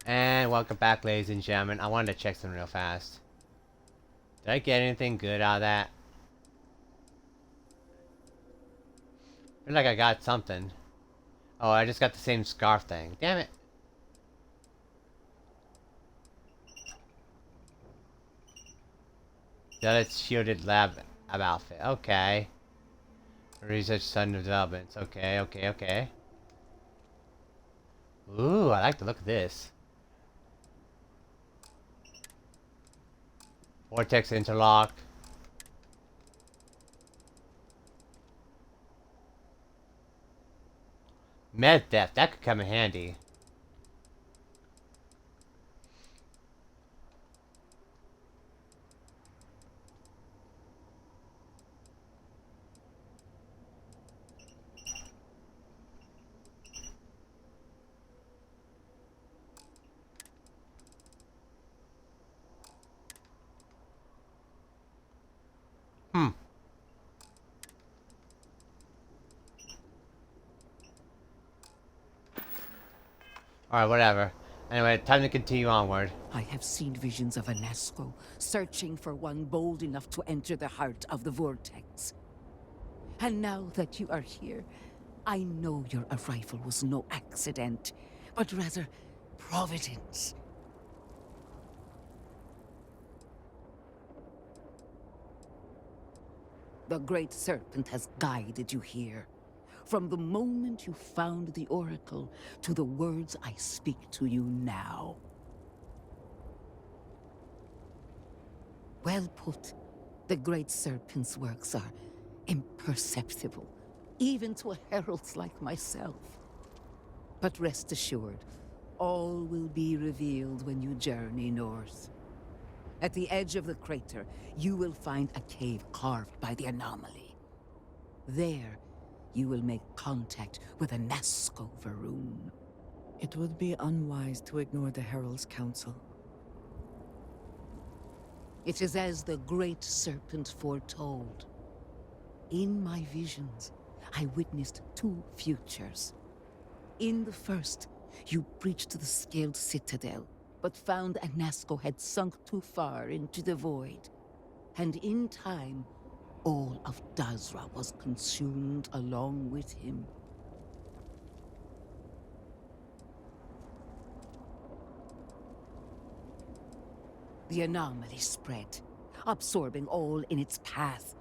And welcome back, ladies and gentlemen. I wanted to check something real fast. Did I get anything good out of that? I feel like I got something. Oh, I just got the same scarf thing. Damn it. That's shielded lab outfit. Okay. Research sudden developments. Okay. Ooh, I like the look of this. Vortex interlock. Med theft. That could come in handy. Hmm. Alright, whatever. Anyway, time to continue onward. I have seen visions of a Nasco searching for one bold enough to enter the heart of the vortex. And now that you are here, I know your arrival was no accident, but rather providence. The Great Serpent has guided you here. From the moment you found the Oracle to the words I speak to you now. Well put. The Great Serpent's works are imperceptible, even to heralds like myself. But rest assured, all will be revealed when you journey north. At the edge of the crater, you will find a cave carved by the anomaly. There, you will make contact with a Nasco Varun. It would be unwise to ignore the Herald's counsel. It is as the Great Serpent foretold. In my visions, I witnessed two futures. In the first, you breached the Scaled Citadel, but found a Nasco had sunk too far into the void. And in time, all of Dazra was consumed along with him. The anomaly spread, absorbing all in its path.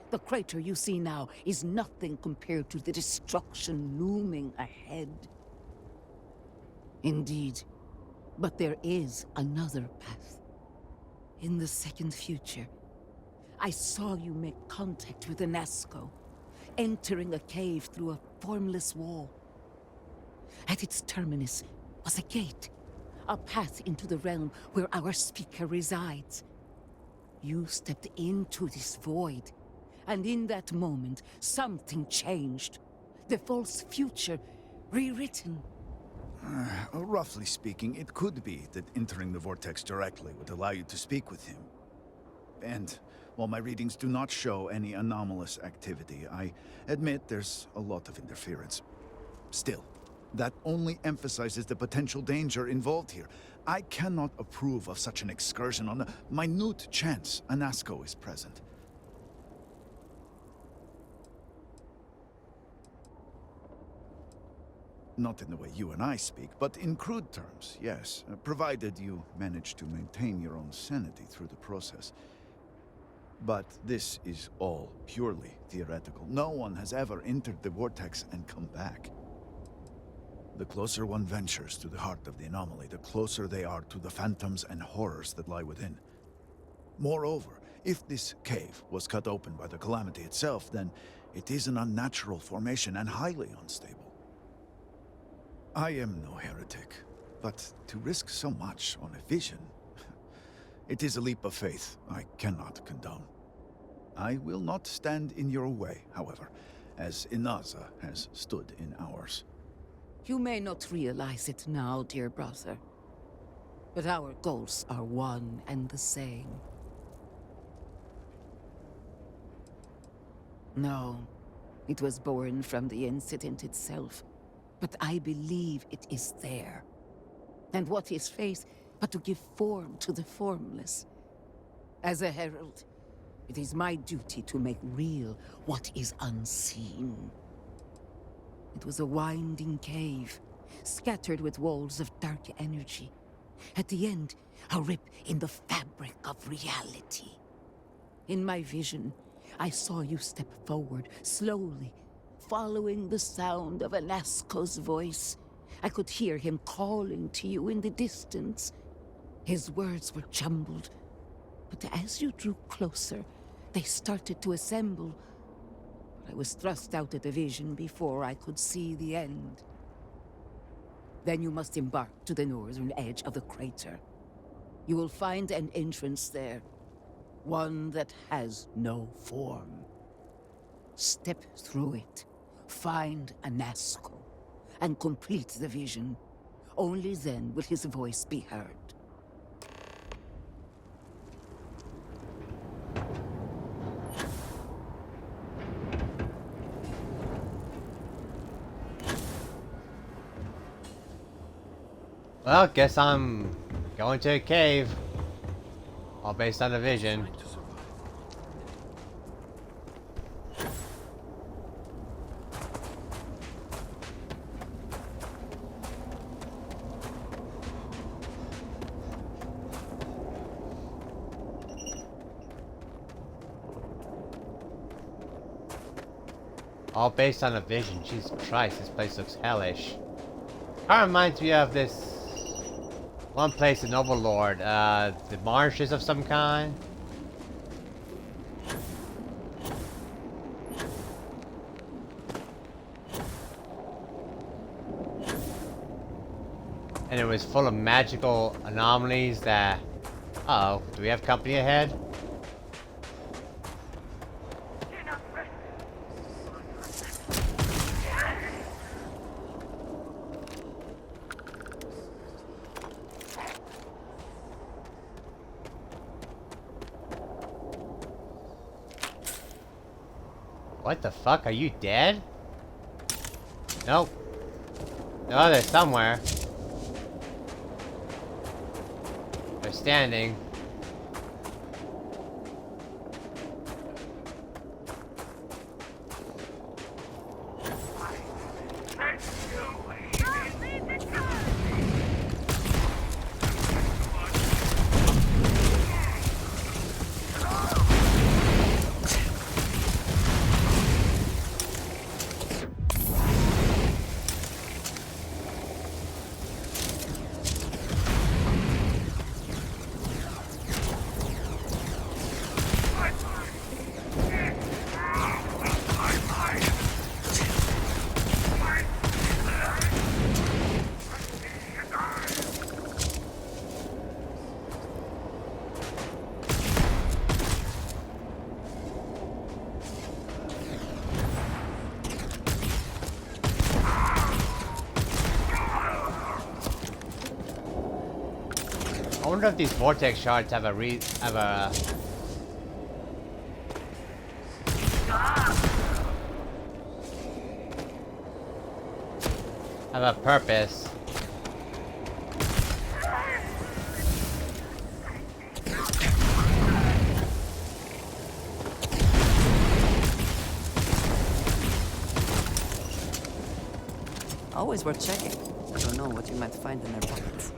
The crater you see now is nothing compared to the destruction looming ahead. Indeed, but there is another path. In the second future, I saw you make contact with a Nasco, entering a cave through a formless wall. At its terminus was a gate, a path into the realm where our speaker resides. You stepped into this void, and in that moment, something changed. The false future, rewritten. Roughly speaking, it could be that entering the vortex directly would allow you to speak with him. And while my readings do not show any anomalous activity, I admit there's a lot of interference. Still, that only emphasizes the potential danger involved here. I cannot approve of such an excursion on a minute chance a Nasco is present. Not in the way you and I speak, but in crude terms, yes. Provided you manage to maintain your own sanity through the process. But this is all purely theoretical. No one has ever entered the vortex and come back. The closer one ventures to the heart of the anomaly, the closer they are to the phantoms and horrors that lie within. Moreover, if this cave was cut open by the calamity itself, then it is an unnatural formation and highly unstable. I am no heretic, but to risk so much on a vision, it is a leap of faith I cannot condone. I will not stand in your way, however, as Inaza has stood in ours. You may not realize it now, dear brother, but our goals are one and the same. No, it was born from the incident itself, but I believe it is there. And what is faith but to give form to the formless? As a herald, it is my duty to make real what is unseen. It was a winding cave, scattered with walls of dark energy. At the end, a rip in the fabric of reality. In my vision, I saw you step forward, slowly, following the sound of Anasco's voice. I could hear him calling to you in the distance. His words were jumbled, but as you drew closer, they started to assemble. But I was thrust out of the vision before I could see the end. Then you must embark to the northern edge of the crater. You will find an entrance there, one that has no form. Step through it, find Anasco, and complete the vision. Only then will his voice be heard. Well, guess I'm going to a cave. All based on a vision. All based on a vision. Jesus Christ, this place looks hellish. Kind of reminds me of this one place in Overlord, the marshes of some kind. And it was full of magical anomalies that... Uh-oh, do we have company ahead? What the fuck? Are you dead? Nope. No, they're somewhere. They're standing. I wonder if these vortex shards have a purpose. Always worth checking. You don't know what you might find in their pockets.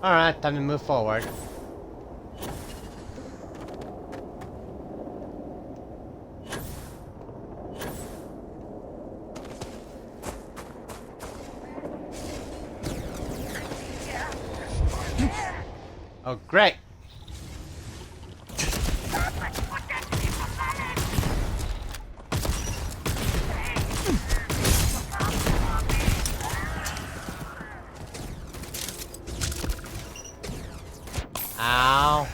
Alright, time to move forward. Oh, great! Ow.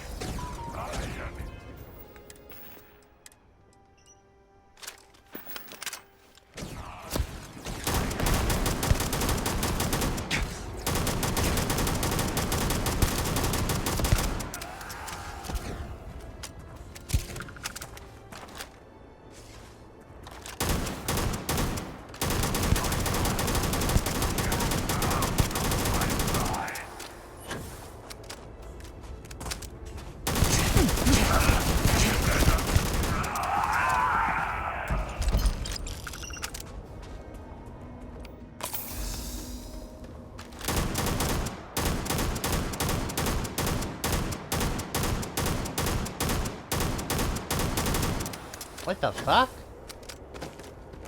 What the fuck?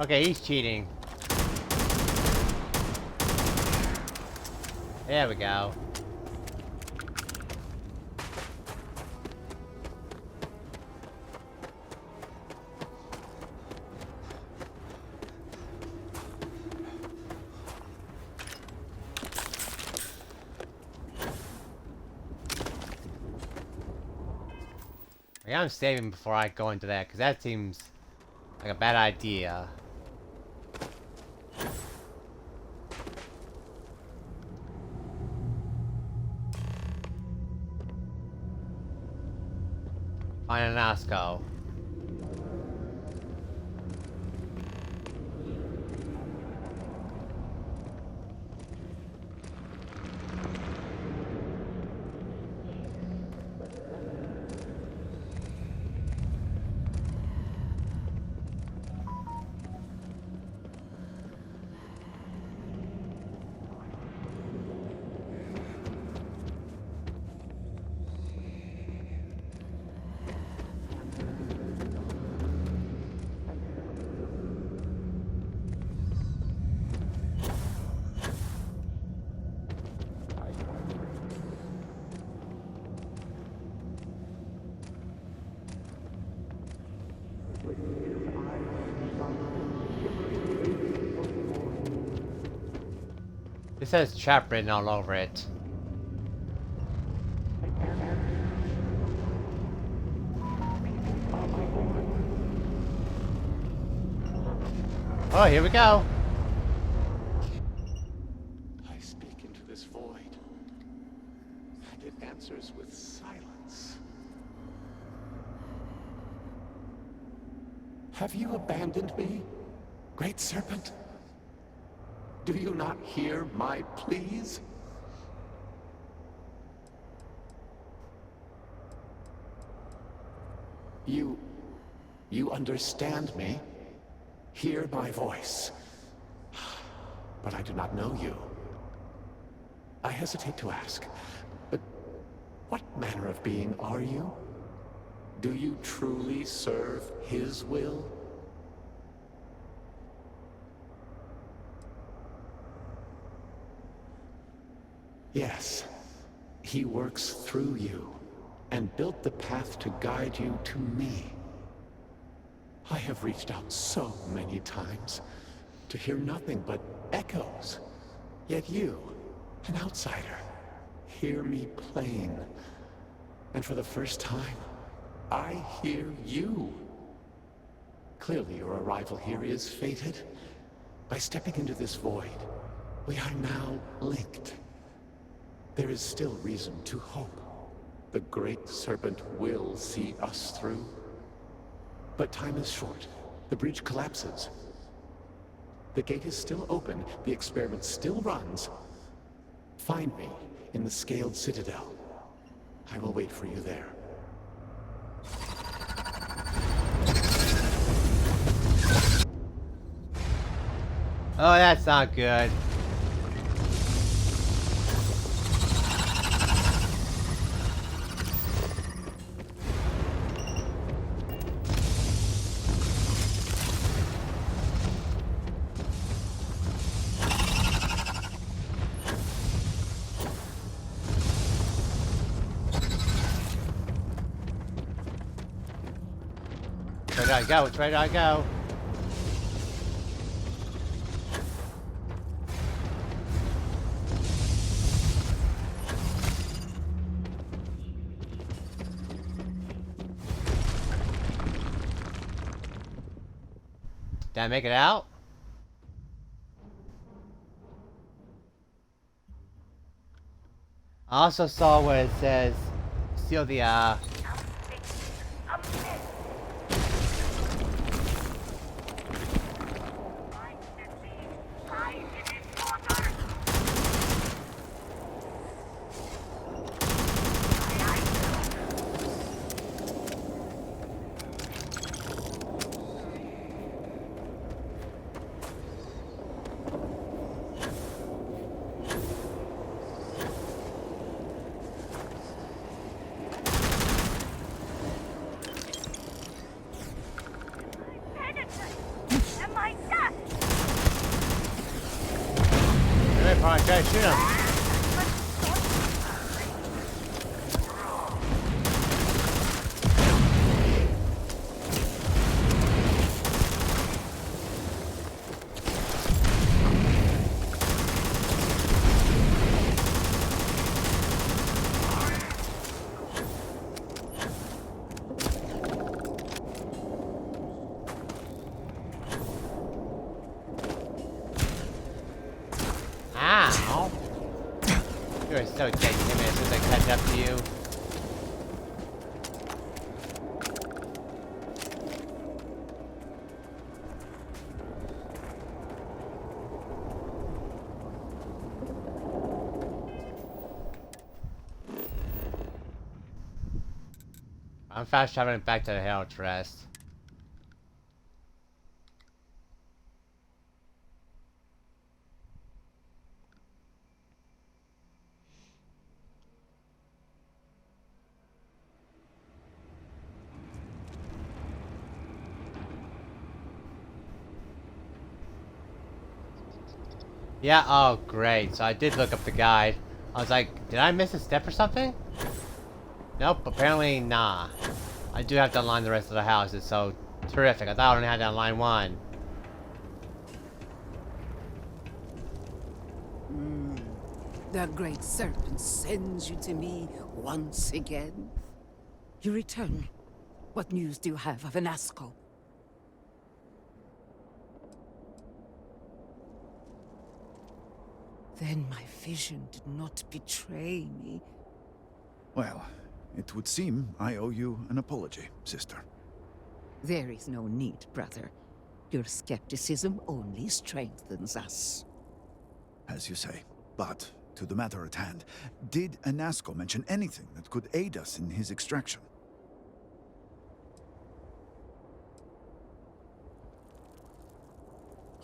Okay, he's cheating. There we go. I'm saving before I go into that, because that seems like a bad idea. Find an Asco. It says trap written all over it. Oh, here we go. I speak into this void, and it answers with silence. Have you abandoned me, Great Serpent? Do you not hear my pleas? You understand me? Hear my voice. But I do not know you. I hesitate to ask, but what manner of being are you? Do you truly serve his will? Yes, he works through you and built the path to guide you to me. I have reached out so many times to hear nothing but echoes. Yet you, an outsider, hear me plain. And for the first time, I hear you. Clearly your arrival here is fated. By stepping into this void, we are now linked. There is still reason to hope. The Great Serpent will see us through. But time is short. The breach collapses. The gate is still open. The experiment still runs. Find me in the Scaled Citadel. I will wait for you there. Oh, that's not good. Where did I go? Which way did I go? Did I make it out? I also saw where it says seal the Try to shoot him. Ow! You're so taking him as soon as I catch up to you. I'm fast traveling back to the Hell to rest. Yeah, oh great. So I did look up the guide. I was like, did I miss a step or something? Nope, apparently nah. I do have to align the rest of the houses, so terrific. I thought I only had to align one. The great serpent sends you to me once again. You return. What news do you have of Anasco? Then my vision did not betray me. Well, it would seem I owe you an apology, sister. There is no need, brother. Your skepticism only strengthens us. As you say. But, to the matter at hand, did Anasco mention anything that could aid us in his extraction?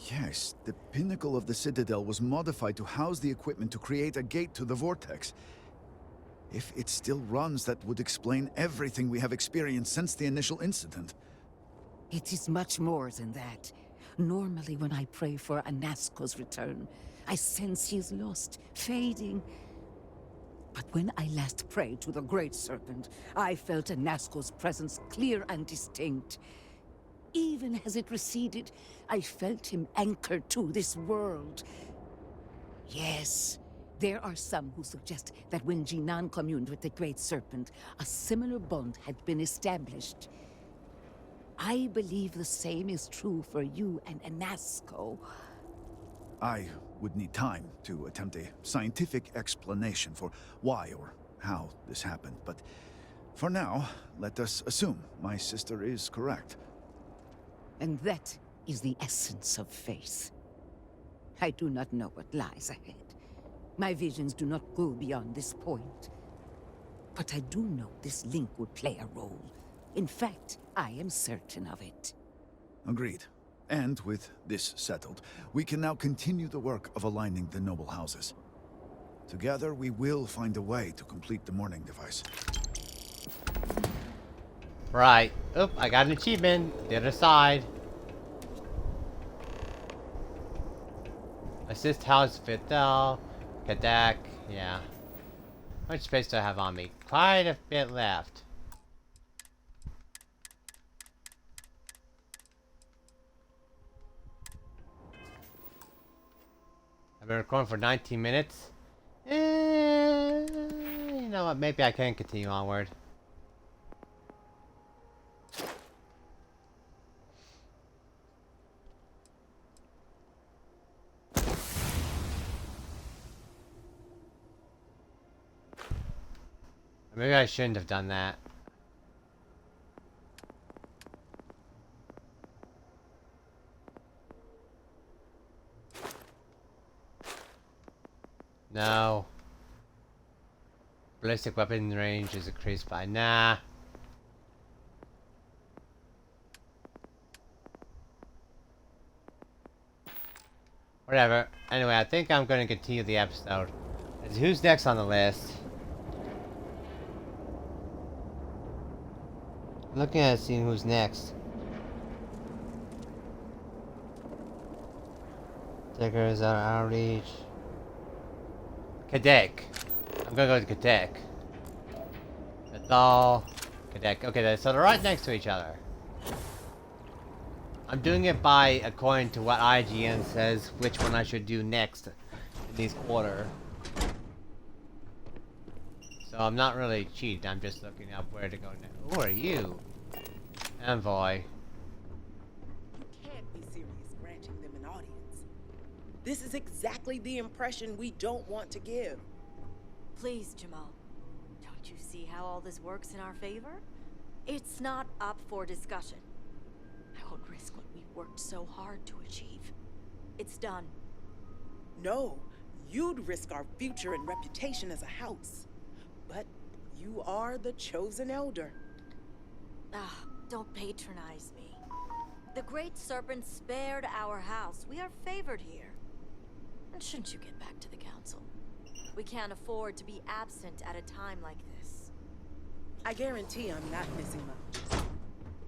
Yes, the pinnacle of the Citadel was modified to house the equipment to create a gate to the Vortex. If it still runs, that would explain everything we have experienced since the initial incident. It is much more than that. Normally when I pray for Anasco's return, I sense he is lost, fading. But when I last prayed to the Great Serpent, I felt Anasco's presence clear and distinct. Even as it receded, I felt him anchored to this world. Yes, there are some who suggest that when Jinan communed with the Great Serpent, a similar bond had been established. I believe the same is true for you and Anasco. I would need time to attempt a scientific explanation for why or how this happened, but for now, let us assume my sister is correct. And that is the essence of faith. I do not know what lies ahead. My visions do not go beyond this point. But I do know this link would play a role. In fact, I am certain of it. Agreed. And with this settled, we can now continue the work of aligning the noble houses. Together, we will find a way to complete the mourning device. Right. Oop, I got an achievement. The other side. Assist house Vital. Kadak. Yeah. How much space do I have on me? Quite a bit left. I've been recording for 19 minutes. You know what? Maybe I can continue onward. Maybe I shouldn't have done that. No. Ballistic weapon range is increased by nah. Whatever. Anyway, I think I'm going to continue the episode. Who's next on the list? Looking at seeing who's next. Takers are outreach. Kadek. I'm gonna go to Kadek. Bethal. Kadek. Okay, so they're right next to each other. I'm doing it by according to what IGN says which one I should do next in this order. So I'm not really cheating, I'm just looking up where to go next. Who are you? Envoy. You can't be serious granting them an audience. This is exactly the impression we don't want to give. Please, Jamal. Don't you see how all this works in our favor? It's not up for discussion. I won't risk what we've worked so hard to achieve. It's done. No, you'd risk our future and reputation as a house. But you are the chosen elder. Ah, don't patronize me. The Great Serpent spared our house. We are favored here. And shouldn't you get back to the council? We can't afford to be absent at a time like this. I guarantee I'm not missing much.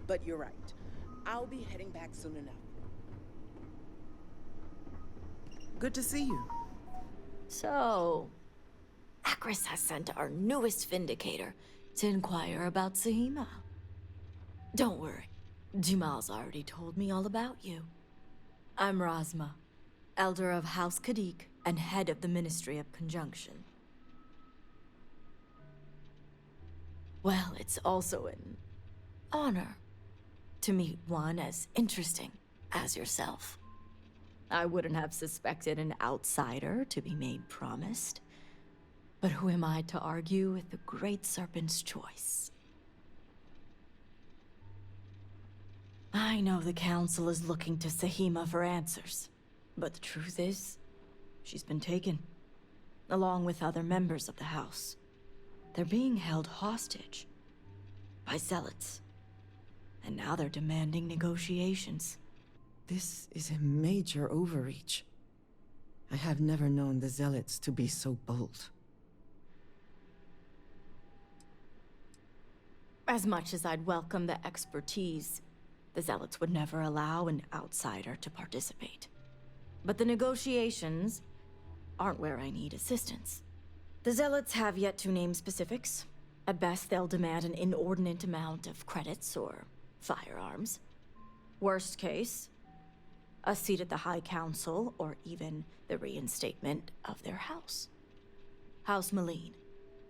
But you're right. I'll be heading back soon enough. Good to see you. So, Akris has sent our newest Vindicator to inquire about Sahima. Don't worry, Jamal's already told me all about you. I'm Razma, Elder of House Kadik and head of the Ministry of Conjunction. Well, it's also an honor to meet one as interesting as yourself. I wouldn't have suspected an outsider to be made promised. But who am I to argue with the Great Serpent's choice? I know the Council is looking to Sahima for answers, but the truth is, she's been taken, along with other members of the House. They're being held hostage by zealots, and now they're demanding negotiations. This is a major overreach. I have never known the Zealots to be so bold. As much as I'd welcome the expertise, the Zealots would never allow an outsider to participate. But the negotiations aren't where I need assistance. The Zealots have yet to name specifics. At best, they'll demand an inordinate amount of credits or firearms. Worst case, a seat at the High Council, or even the reinstatement of their house. House Maleen.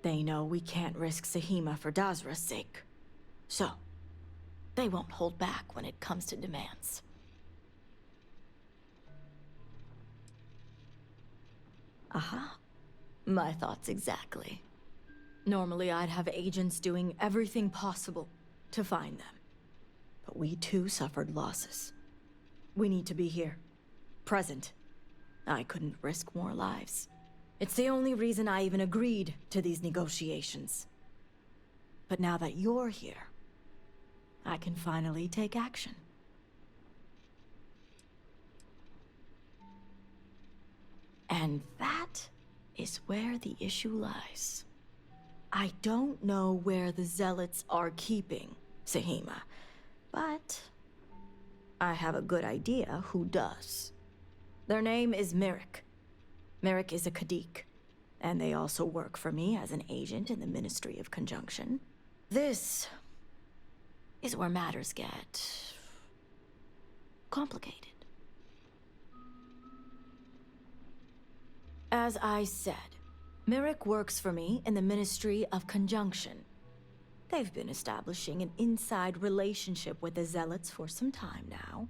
They know we can't risk Sahima for Dazra's sake. So, they won't hold back when it comes to demands. Aha. My thoughts exactly. Normally I'd have agents doing everything possible to find them. But we too suffered losses. We need to be here. Present. I couldn't risk more lives. It's the only reason I even agreed to these negotiations. But now that you're here, I can finally take action. And that is where the issue lies. I don't know where the Zealots are keeping Sahima, but I have a good idea who does. Their name is Merrick. Merrick is a Kadik, and they also work for me as an agent in the Ministry of Conjunction. This is where matters get complicated. As I said, Merrick works for me in the Ministry of Conjunction. They've been establishing an inside relationship with the Zealots for some time now,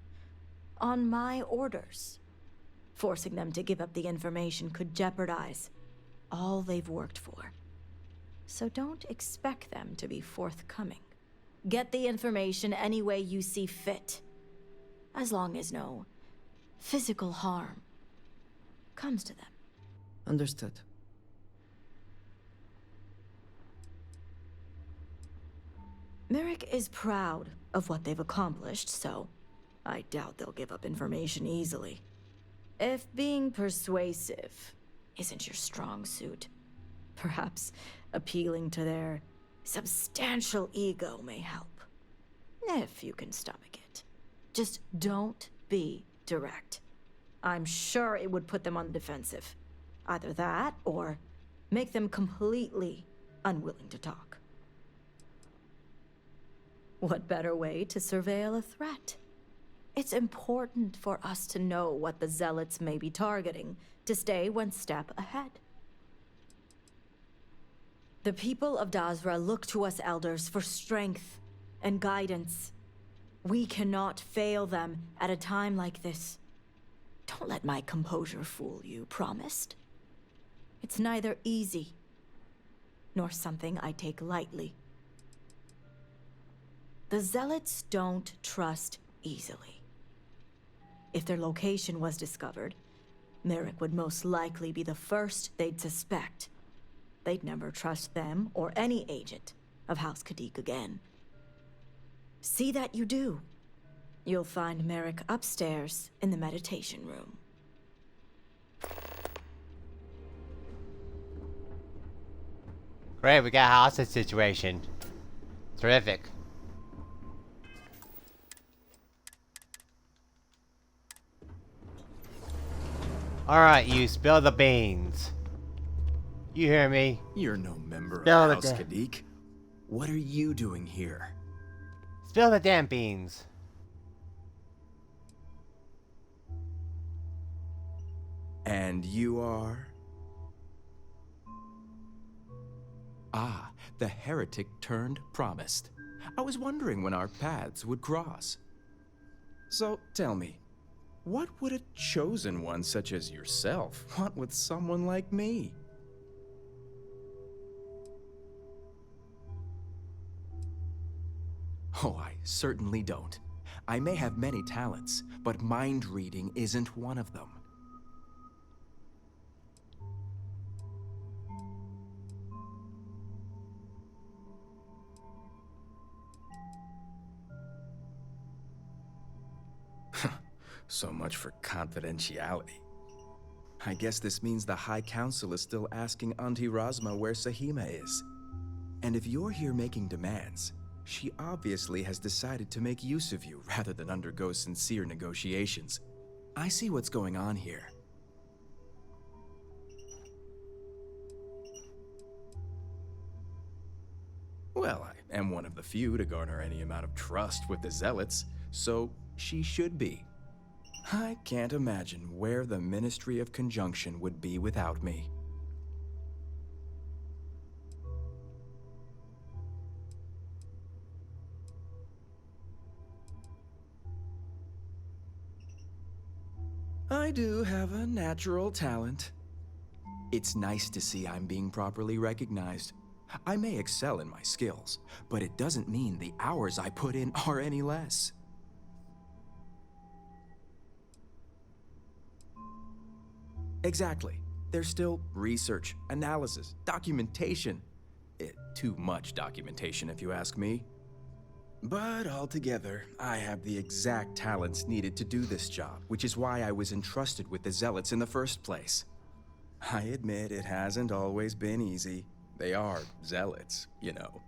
on my orders. Forcing them to give up the information could jeopardize all they've worked for. So don't expect them to be forthcoming. Get the information any way you see fit, as long as no physical harm comes to them. Understood. Merrick is proud of what they've accomplished, so I doubt they'll give up information easily. If being persuasive isn't your strong suit, perhaps appealing to their substantial ego may help. If you can stomach it. Just don't be direct. I'm sure it would put them on the defensive. Either that, or Make them completely unwilling to talk. What better way to surveil a threat? It's important for us to know what the Zealots may be targeting, to stay one step ahead. The people of Dazra look to us elders for strength and guidance. We cannot fail them at a time like this. Don't let my composure fool you, promised? It's neither easy, nor something I take lightly. The Zealots don't trust easily. If their location was discovered, Merrick would most likely be the first they'd suspect. They'd never trust them or any agent of House Kadik again. See that you do. You'll find Merrick upstairs in the meditation room. Great, we got a hostage situation. Terrific. Alright, you spill the beans. You hear me? You're no member Spill of the House da- Kadik. What are you doing here? Spill the damn beans. And you are? Ah, the heretic turned promised. I was wondering when our paths would cross. So tell me, what would a chosen one such as yourself want with someone like me? Oh, I certainly don't. I may have many talents, but mind reading isn't one of them. So much for confidentiality. I guess this means the High Council is still asking Auntie Razma where Sahima is. And if you're here making demands, she obviously has decided to make use of you rather than undergo sincere negotiations. I see what's going on here. Well, I am one of the few to garner any amount of trust with the Zealots, so she should be. I can't imagine where the Ministry of Conjunction would be without me. I do have a natural talent. It's nice to see I'm being properly recognized. I may excel in my skills, but it doesn't mean the hours I put in are any less. Exactly. There's still research, analysis, documentation. Too much documentation, if you ask me. But altogether, I have the exact talents needed to do this job, which is why I was entrusted with the Zealots in the first place. I admit it hasn't always been easy. They are Zealots, you know.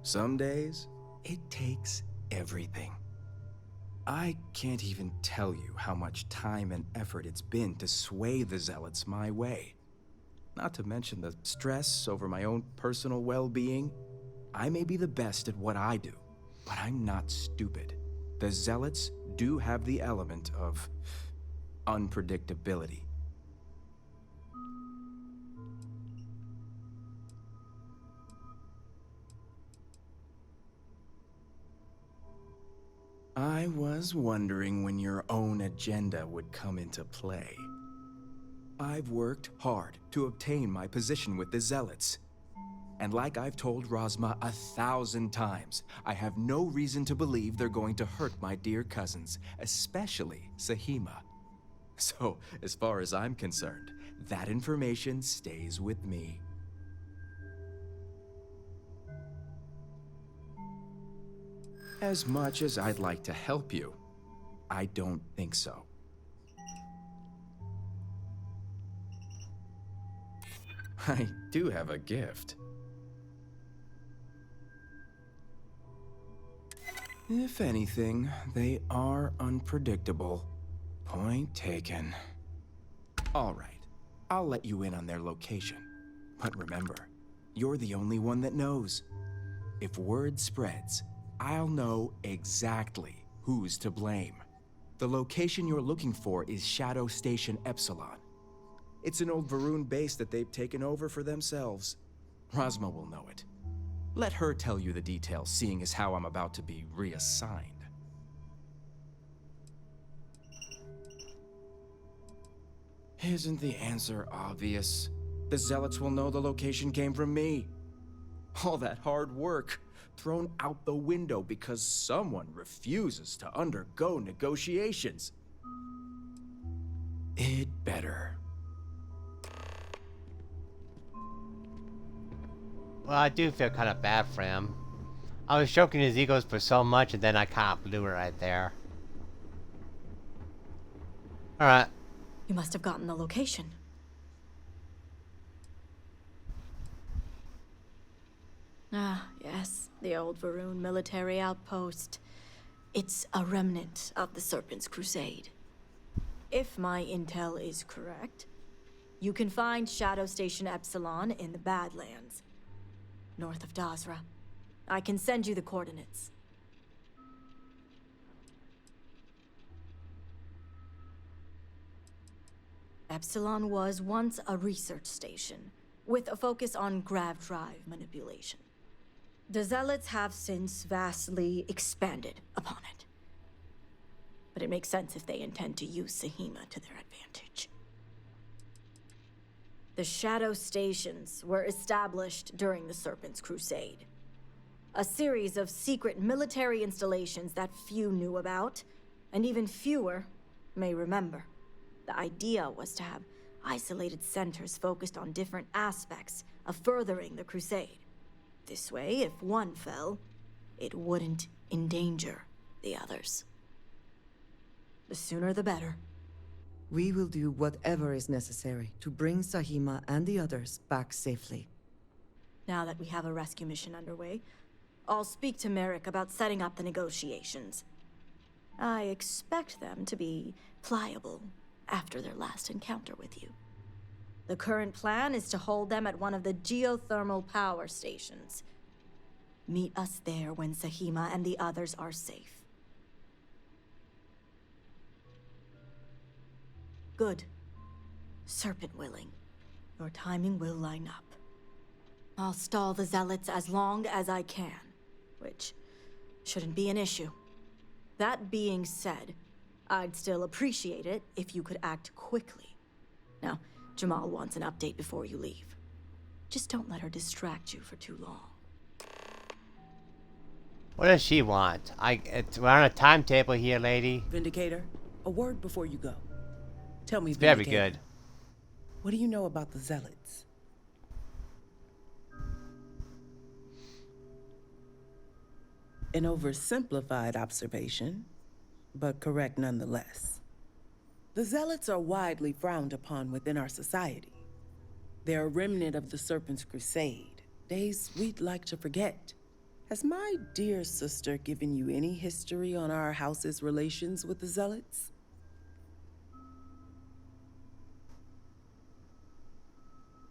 Some days, it takes everything. I can't even tell you how much time and effort it's been to sway the Zealots my way. Not to mention the stress over my own personal well-being. I may be the best at what I do, but I'm not stupid. The Zealots do have the element of unpredictability. I was wondering when your own agenda would come into play. I've worked hard to obtain my position with the Zealots. And like I've told Razma 1,000 times, I have no reason to believe they're going to hurt my dear cousins, especially Sahima. So, as far as I'm concerned, that information stays with me. As much as I'd like to help you, I don't think so. I do have a gift. If anything, they are unpredictable. Point taken. All right, I'll let you in on their location. But remember, you're the only one that knows. If word spreads, I'll know exactly who's to blame. The location you're looking for is Shadow Station Epsilon. It's an old Varun base that they've taken over for themselves. Rosma will know it. Let her tell you the details, seeing as how I'm about to be reassigned. Isn't the answer obvious? The Zealots will know the location came from me. All that hard work thrown out the window because someone refuses to undergo negotiations. It better. Well, I do feel kind of bad for him. I was stroking his egos for so much, and then I kind of blew it right there. Alright. You must have gotten the location. Ah, yes, the old Varun military outpost. It's a remnant of the Serpent's Crusade. If my intel is correct, you can find Shadow Station Epsilon in the Badlands, north of Dazra. I can send you the coordinates. Epsilon was once a research station, with a focus on grav drive manipulation. The Zealots have since vastly expanded upon it. But it makes sense if they intend to use Sahima to their advantage. The Shadow Stations were established during the Serpent's Crusade. A series of secret military installations that few knew about, and even fewer may remember. The idea was to have isolated centers focused on different aspects of furthering the Crusade. This way, if one fell, it wouldn't endanger the others. The sooner the better. We will do whatever is necessary to bring Sahima and the others back safely. Now that we have a rescue mission underway, I'll speak to Merrick about setting up the negotiations. I expect them to be pliable after their last encounter with you. The current plan is to hold them at one of the geothermal power stations. Meet us there when Sahima and the others are safe. Good. Serpent willing. Your timing will line up. I'll stall the Zealots as long as I can, which shouldn't be an issue. That being said, I'd still appreciate it if you could act quickly. Now, Jamal wants an update before you leave. Just don't let her distract you for too long. What does she want? We're on a timetable here, lady. Vindicator, a word before you go. Tell me, It's very Vindicator, good. what do you know about the Zealots? An oversimplified observation, but correct nonetheless. The Zealots are widely frowned upon within our society. They're a remnant of the Serpent's Crusade, days we'd like to forget. Has my dear sister given you any history on our house's relations with the Zealots?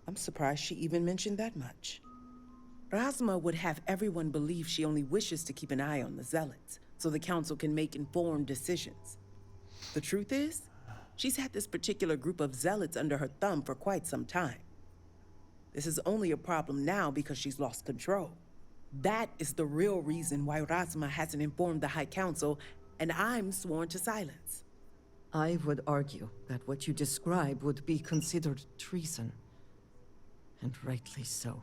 I'm surprised she even mentioned that much. Razma would have everyone believe she only wishes to keep an eye on the Zealots, so the Council can make informed decisions. The truth is, she's had this particular group of Zealots under her thumb for quite some time. This is only a problem now because she's lost control. That is the real reason why Razma hasn't informed the High Council, and I'm sworn to silence. I would argue that what you describe would be considered treason. And rightly so.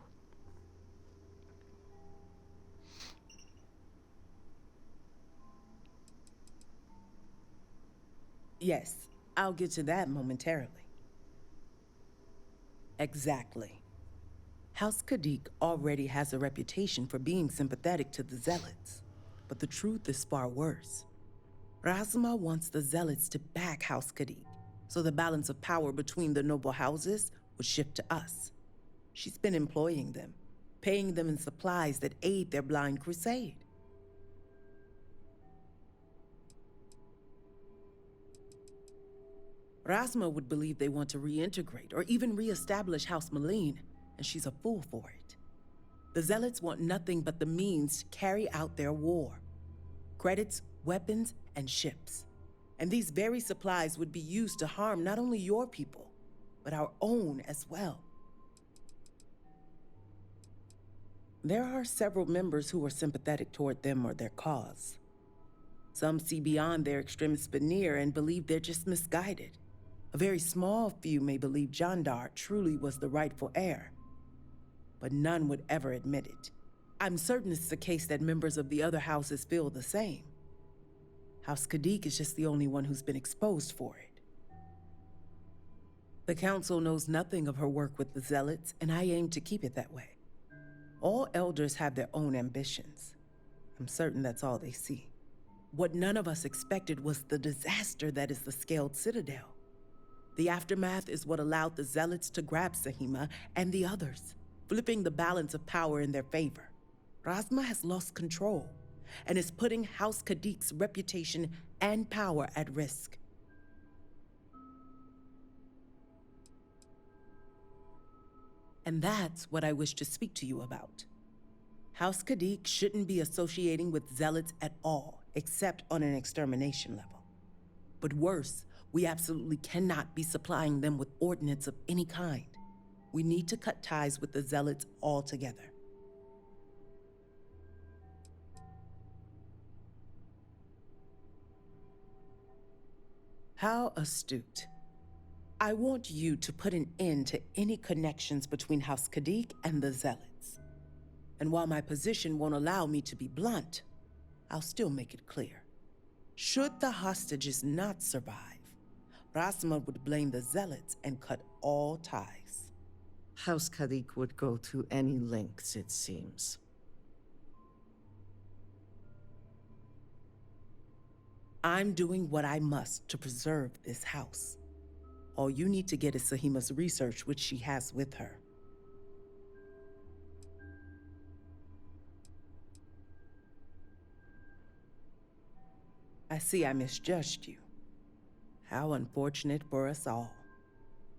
Yes, I'll get to that momentarily. Exactly. House Khadik already has a reputation for being sympathetic to the Zealots, but the truth is far worse. Razma wants the Zealots to back House Khadik, so the balance of power between the noble houses would shift to us. She's been employing them, paying them in supplies that aid their blind crusade. Rasma would believe they want to reintegrate or even reestablish House Malign, and she's a fool for it. The Zealots want nothing but the means to carry out their war. Credits, weapons, and ships. And these very supplies would be used to harm not only your people, but our own as well. There are several members who are sympathetic toward them or their cause. Some see beyond their extremist veneer and believe they're just misguided. A very small few may believe Jandar truly was the rightful heir, but none would ever admit it. I'm certain it's the case that members of the other houses feel the same. House Kadik is just the only one who's been exposed for it. The council knows nothing of her work with the Zealots, and I aim to keep it that way. All elders have their own ambitions. I'm certain that's all they see. What none of us expected was the disaster that is the Scaled Citadel. The aftermath is what allowed the Zealots to grab Sahima and the others, flipping the balance of power in their favor. Rasma has lost control and is putting House Kadik's reputation and power at risk. And that's what I wish to speak to you about. House Kadik shouldn't be associating with Zealots at all, except on an extermination level. But worse, we absolutely cannot be supplying them with ordnance of any kind. We need to cut ties with the Zealots altogether. How astute. I want you to put an end to any connections between House Kadik and the Zealots. And while my position won't allow me to be blunt, I'll still make it clear. Should the hostages not survive, Rasma would blame the Zealots and cut all ties. House Kadik would go to any lengths, it seems. I'm doing what I must to preserve this house. All you need to get is Sahima's research, which she has with her. I see I misjudged you. How unfortunate for us all.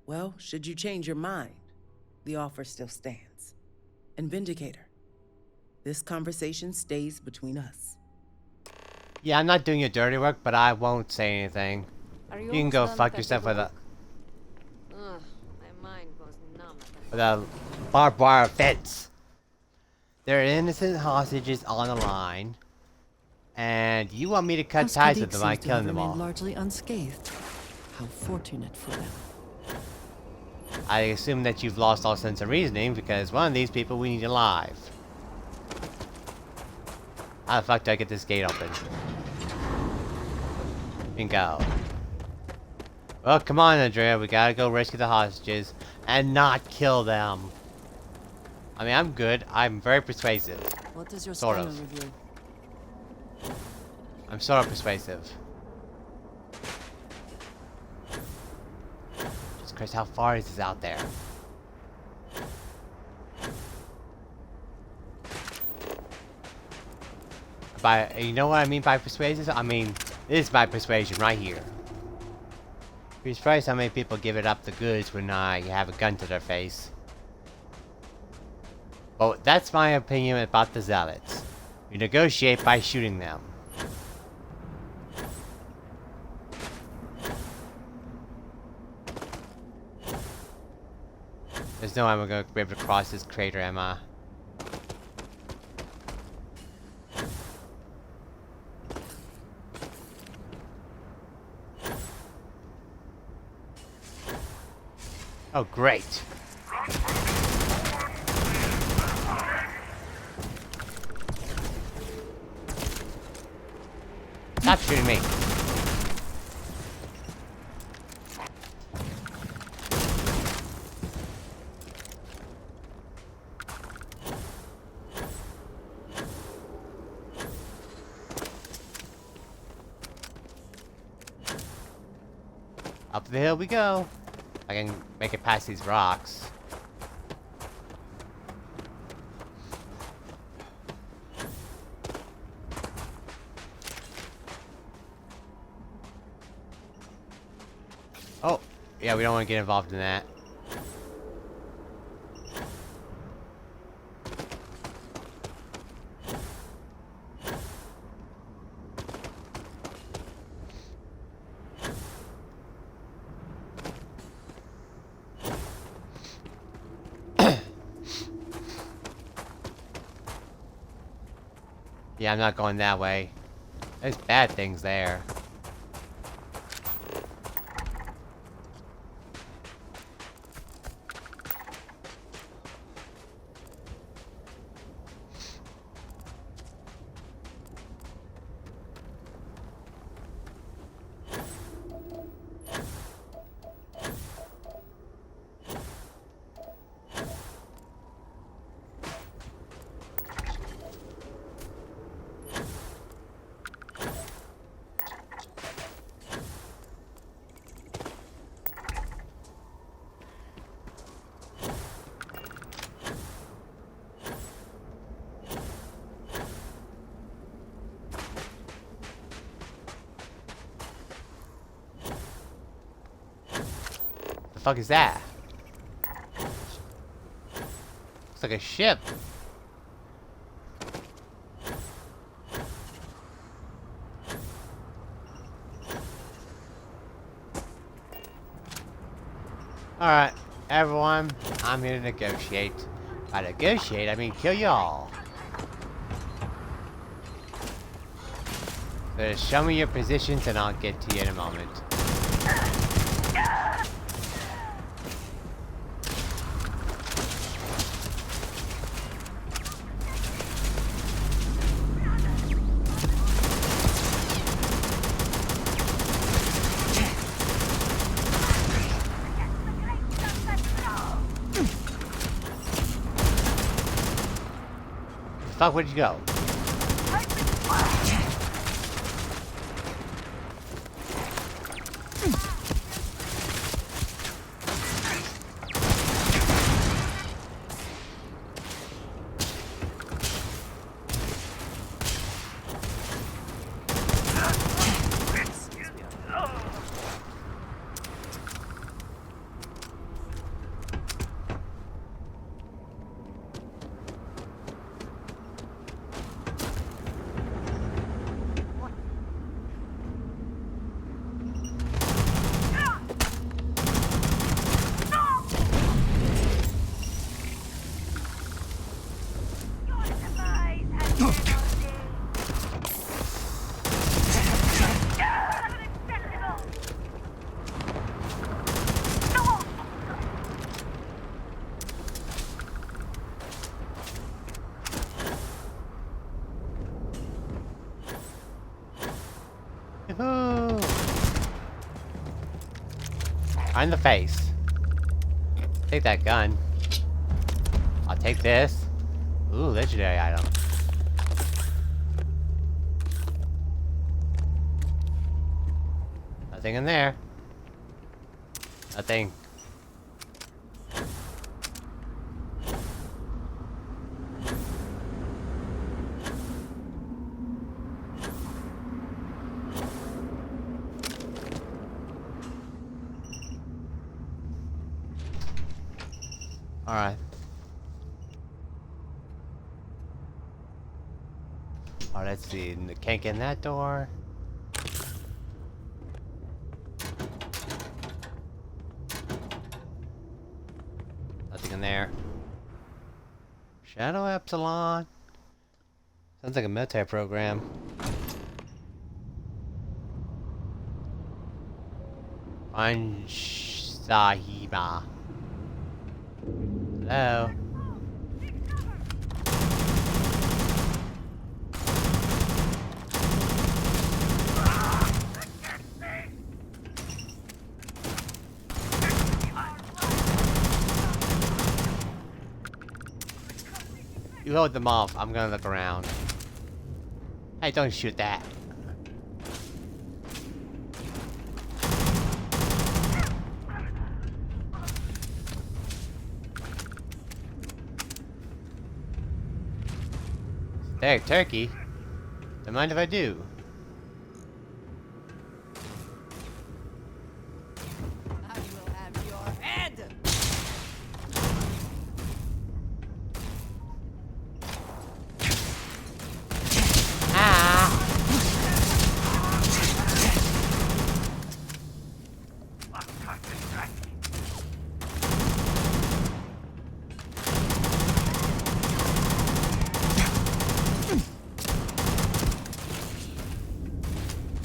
Well, should you change your mind, the offer still stands. And Vindicator, this conversation stays between us. Yeah, I'm not doing your dirty work, but I won't say anything. You can go fuck yourself with a barbed wire fence. There are innocent hostages on the line, and you want me to cut ties with them by killing them all. Largely unscathed. How fortunate for them. I assume that you've lost all sense of reasoning because one of these people we need alive. How the fuck do I get this gate open? And go. Well, come on, Andrea. We gotta go rescue the hostages and not kill them. I mean, I'm good. I'm very persuasive. What does your Sort scanner of. reveal? I'm sort of persuasive. Jesus Christ, how far is this out there? You know what I mean by persuasive? I mean, this is my persuasion right here. Be surprised how many people give it up the goods when I have a gun to their face. But that's my opinion about the Zealots. You negotiate by shooting them. There's no way I'm gonna be able to cross this crater, am I? Oh, great. Stop shooting me. Up the hill we go. I can make it past these rocks. Yeah, we don't want to get involved in that. Yeah, I'm not going that way. There's bad things there. The fuck is that? Looks like a ship. Alright, everyone, I'm here to negotiate. By negotiate, I mean kill y'all. So just show me your positions and I'll get to you in a moment. Fuck, where'd you go? Right in the face. Take that gun. I'll take this. Ooh, legendary item. Nothing in there. Nothing. Alright. Oh, let's see. Can't get in that door. Nothing in there. Shadow Epsilon. Sounds like a military program. Sahiba. Hello. You hold them off. I'm gonna look around. Hey, don't shoot that. There, turkey. Don't mind if I do. I will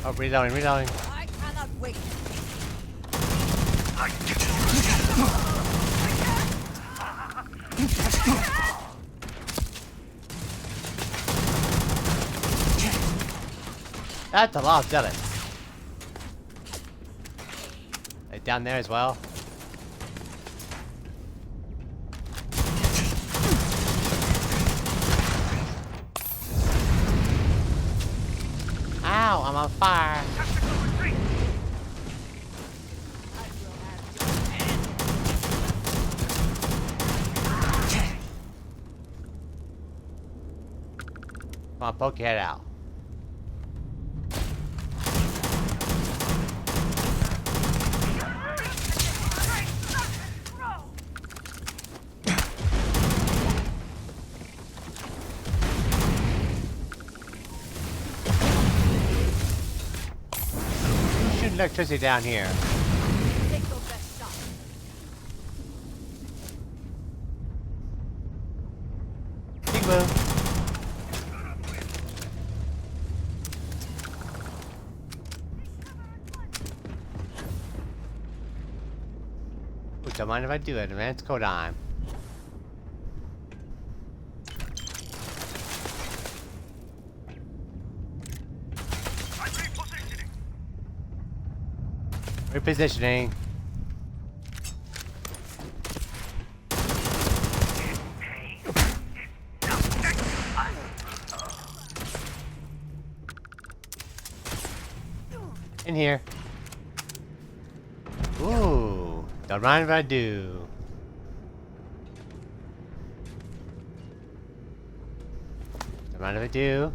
Oh, reloading, reloading. I cannot wait. That's a lot of zealots. They down there as well. Ow, I'm on fire. Come on, poke your head out. Shooting electricity down here. Take your best shot. Big move. Ooh, don't mind if I do it. Advanced code on. Repositioning. In here. Ooh, don't mind if I do. Don't mind if I do.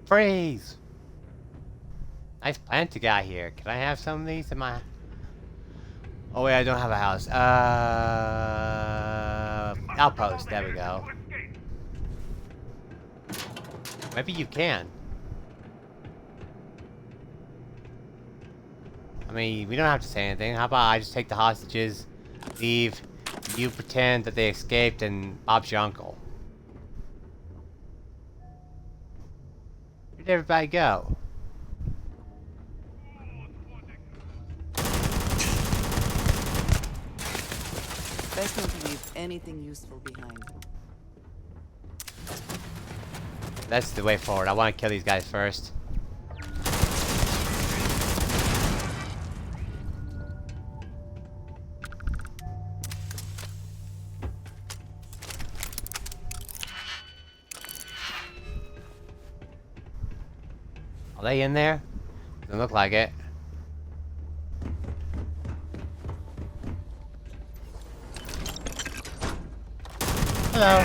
Freeze! Nice plant you got here. Can I have some of these in my... Oh wait, I don't have a house. Outpost. There we go. Maybe you can. I mean, we don't have to say anything. How about I just take the hostages, leave, you pretend that they escaped, and Bob's your uncle. Where'd everybody go? Best not to leave anything useful behind. That's the way forward. I want to kill these guys first. Are they in there? Doesn't look like it. Hello.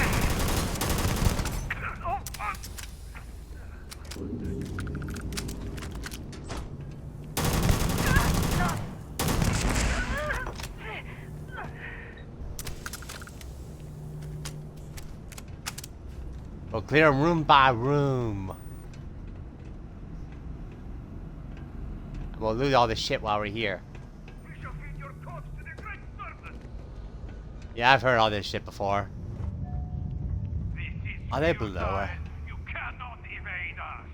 We'll clear them room by room. And we'll loot all this shit while we're here. Yeah, I've heard all this shit before. Are they below her? You cannot evade us.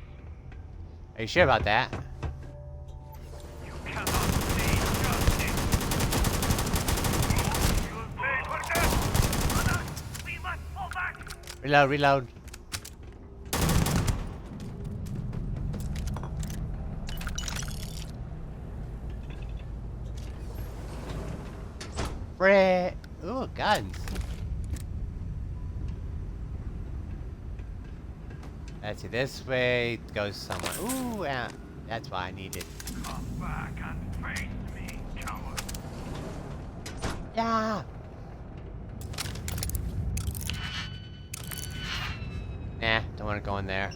Are you sure about that? You cannot see justice. You will pay for death. We must fall back. Reload, reload. Free. Ooh, guns. Let's see, this way goes somewhere. Ooh, yeah, that's why I need it. Come back and face me, coward. Yeah. Nah, don't want to go in there.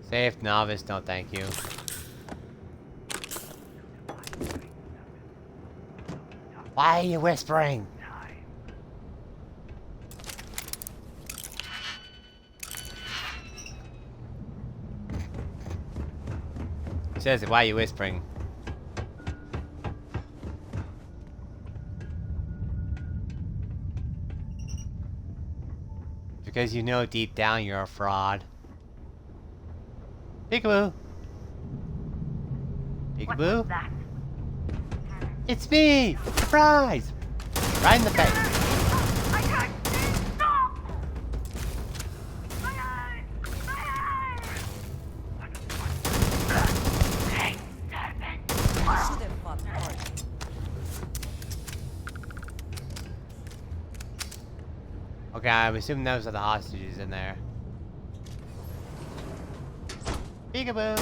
Safe novice, no thank you. Why are you whispering? He says, why are you whispering? Because you know deep down you're a fraud. Peekaboo! Peekaboo! That. It's me! Surprise! Right in the face. I can't stop! My eyes! My eyes! Hey, serpent! Should have fought hard. Okay, I'm assuming those are the hostages in there. Peekaboo!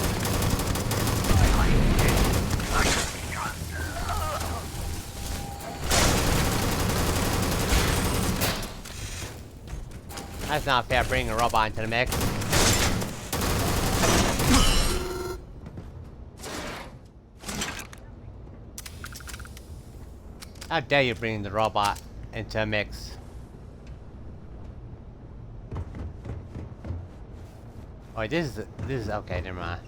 That's not fair, bringing a robot into the mix. How dare you bring the robot into a mix? Oh, this is okay. Never mind.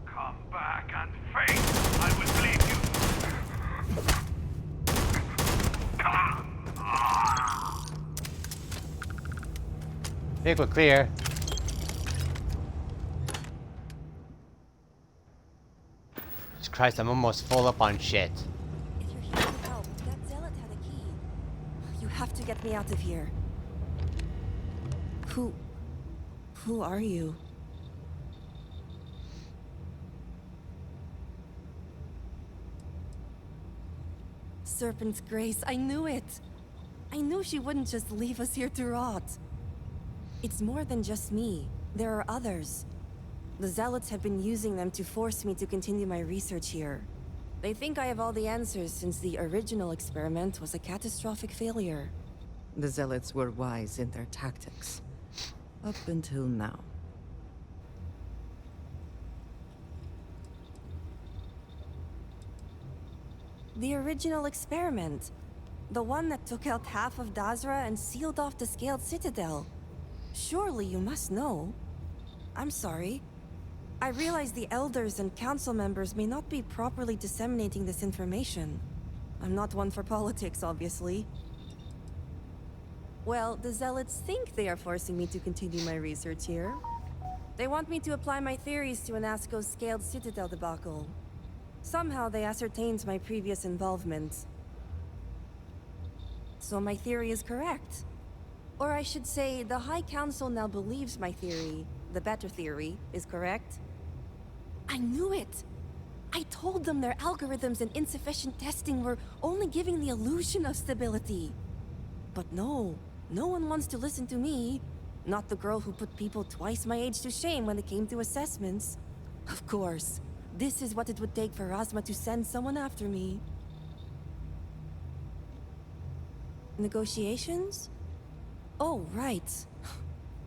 Come back and face! I will believe you! I think we're clear. Jesus Christ, I'm almost full up on shit. If you're here to help, that zealot had a key. You have to get me out of here. Who are you? Serpent's Grace, I knew it! I knew she wouldn't just leave us here to rot. It's more than just me. There are others. The Zealots have been using them to force me to continue my research here. They think I have all the answers since the original experiment was a catastrophic failure. The Zealots were wise in their tactics. Up until now. The original experiment. The one that took out half of Dazra and sealed off the Scaled Citadel. Surely you must know. I'm sorry. I realize the elders and council members may not be properly disseminating this information. I'm not one for politics, obviously. Well, the Zealots think they are forcing me to continue my research here. They want me to apply my theories to Anasco's Scaled Citadel debacle. Somehow they ascertained my previous involvement. So my theory is correct. Or I should say, the High Council now believes my theory, the better theory, is correct. I knew it! I told them their algorithms and insufficient testing were only giving the illusion of stability. But no one wants to listen to me. Not the girl who put people twice my age to shame when it came to assessments. Of course, this is what it would take for Razma to send someone after me. Negotiations? Oh, right.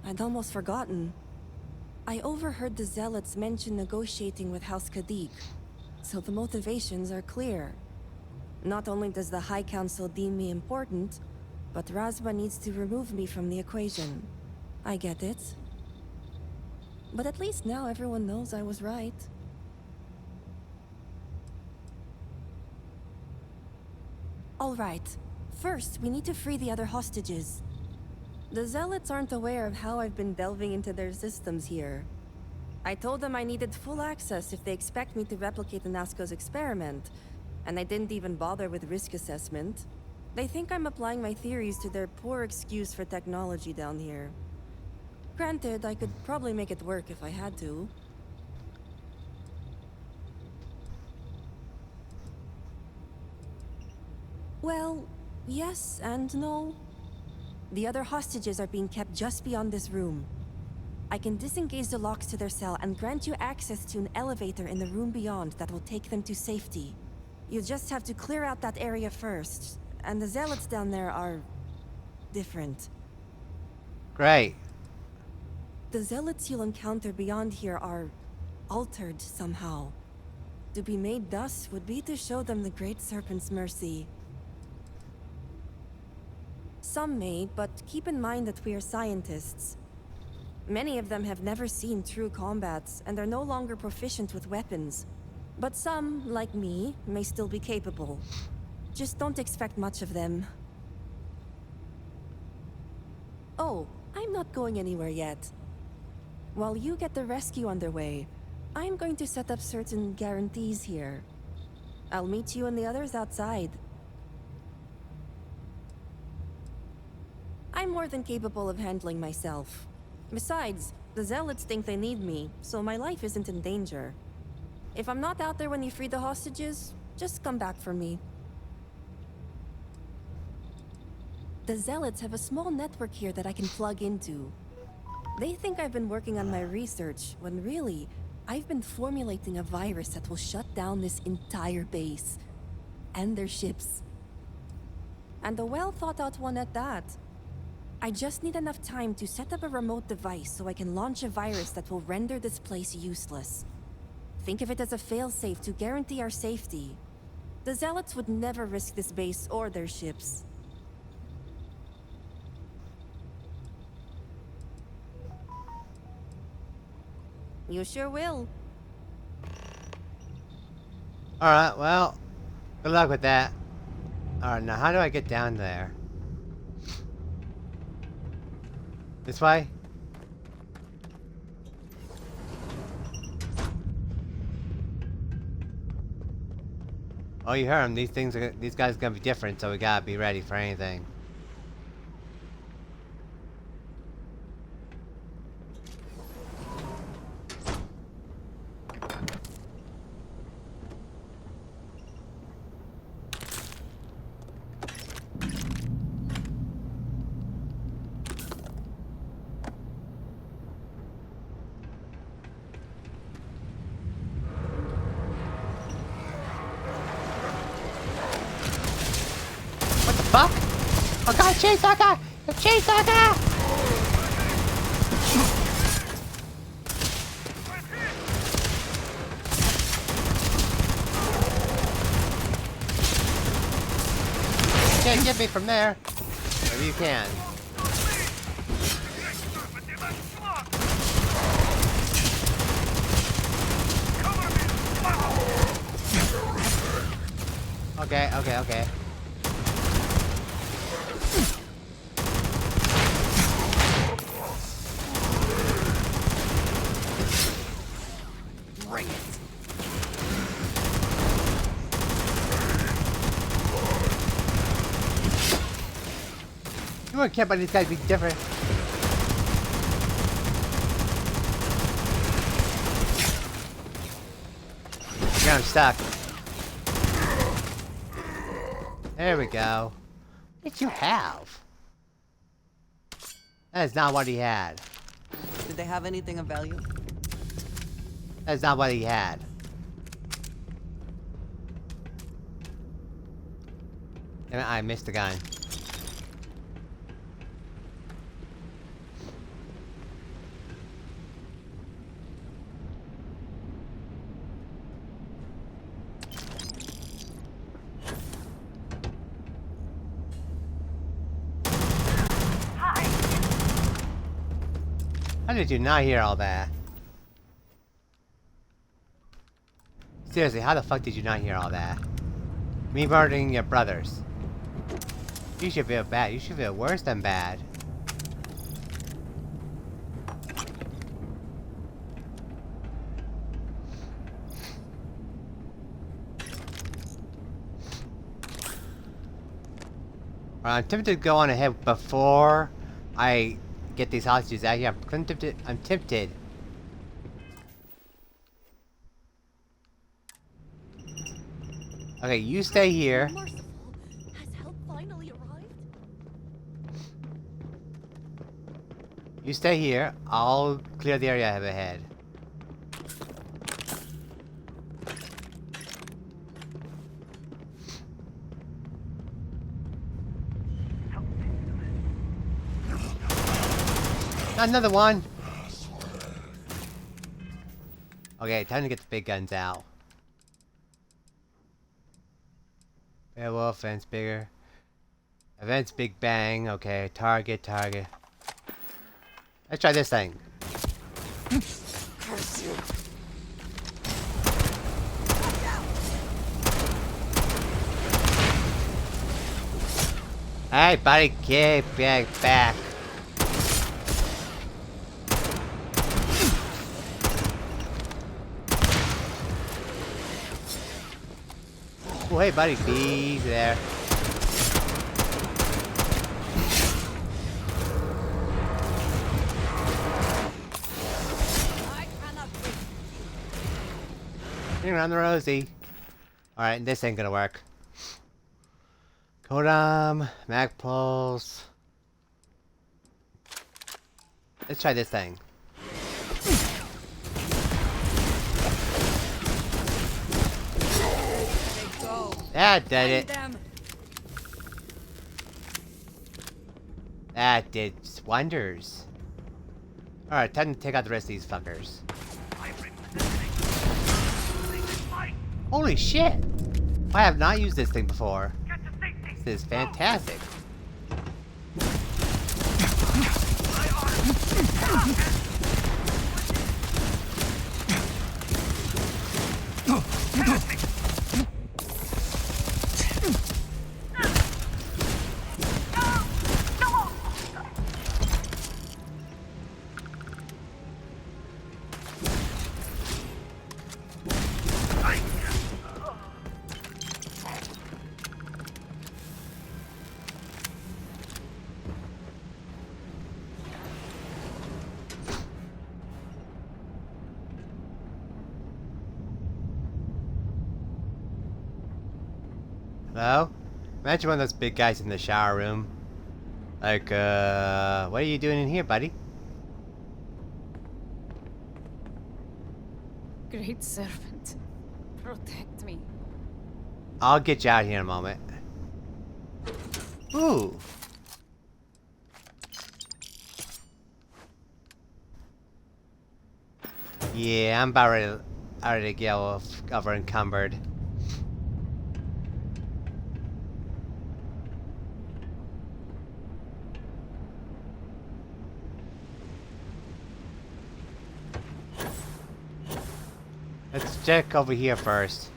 I'd almost forgotten. I overheard the Zealots mention negotiating with House Kadik, so the motivations are clear. Not only does the High Council deem me important, but Razma needs to remove me from the equation. I get it. But at least now everyone knows I was right. All right. First, we need to free the other hostages. The Zealots aren't aware of how I've been delving into their systems here. I told them I needed full access if they expect me to replicate Anasco's experiment, and I didn't even bother with risk assessment. They think I'm applying my theories to their poor excuse for technology down here. Granted, I could probably make it work if I had to. Well, yes and no. The other hostages are being kept just beyond this room. I can disengage the locks to their cell and grant you access to an elevator in the room beyond that will take them to safety. You just have to clear out that area first, and the Zealots down there are different. Great. The Zealots you'll encounter beyond here are altered somehow. To be made thus would be to show them the Great Serpent's mercy. Some may, but keep in mind that we are scientists. Many of them have never seen true combats and are no longer proficient with weapons. But some, like me, may still be capable. Just don't expect much of them. Oh, I'm not going anywhere yet. While you get the rescue underway, I'm going to set up certain guarantees here. I'll meet you and the others outside. I'm more than capable of handling myself. Besides, the Zealots think they need me, so my life isn't in danger. If I'm not out there when you free the hostages, just come back for me. The Zealots have a small network here that I can plug into. They think I've been working on my research, when really, I've been formulating a virus that will shut down this entire base. And their ships. And a well-thought-out one at that. I just need enough time to set up a remote device so I can launch a virus that will render this place useless. Think of it as a failsafe to guarantee our safety. The Zealots would never risk this base or their ships. You sure will. Alright, well, good luck with that. Alright, now how do I get down there? This way? Oh, you heard him. These guys are gonna be different, so we gotta be ready for anything. Fuck! Oh god, chase that guy! Chase that guy! You can't get me from there. Maybe you can. Okay. You wouldn't care about these guys being different. Yeah, I'm stuck. There we go. What did you have? That is not what he had. Did they have anything of value? That's not what he had. Damn it, I missed the gun. How did you not hear all that? Seriously, how the fuck did you not hear all that? Me murdering your brothers. You should feel bad. You should feel worse than bad. I'm tempted to go on ahead before I get these hostages out here. I'm tempted. Okay, you stay here. Merciful. Has help finally arrived? You stay here. I'll clear the area I have ahead. Another one. Okay, time to get the big guns out. Werewolf, fence bigger. Events big bang. Okay, target. Let's try this thing. Curse you. Hey, buddy, get back. Oh, hey, buddy. Be there. Bring around the Rosie. Alright, this ain't gonna work. Kodam, Mag Pulse. Let's try this thing. That did it. That did wonders. Alright, time to take out the rest of these fuckers. Holy shit! I have not used this thing before. This is fantastic. Hello? Imagine one of those big guys in the shower room. Like, what are you doing in here, buddy? Great servant, protect me. I'll get you out here in a moment. Ooh. Yeah, I'm about ready to get over encumbered. Let's check over here first.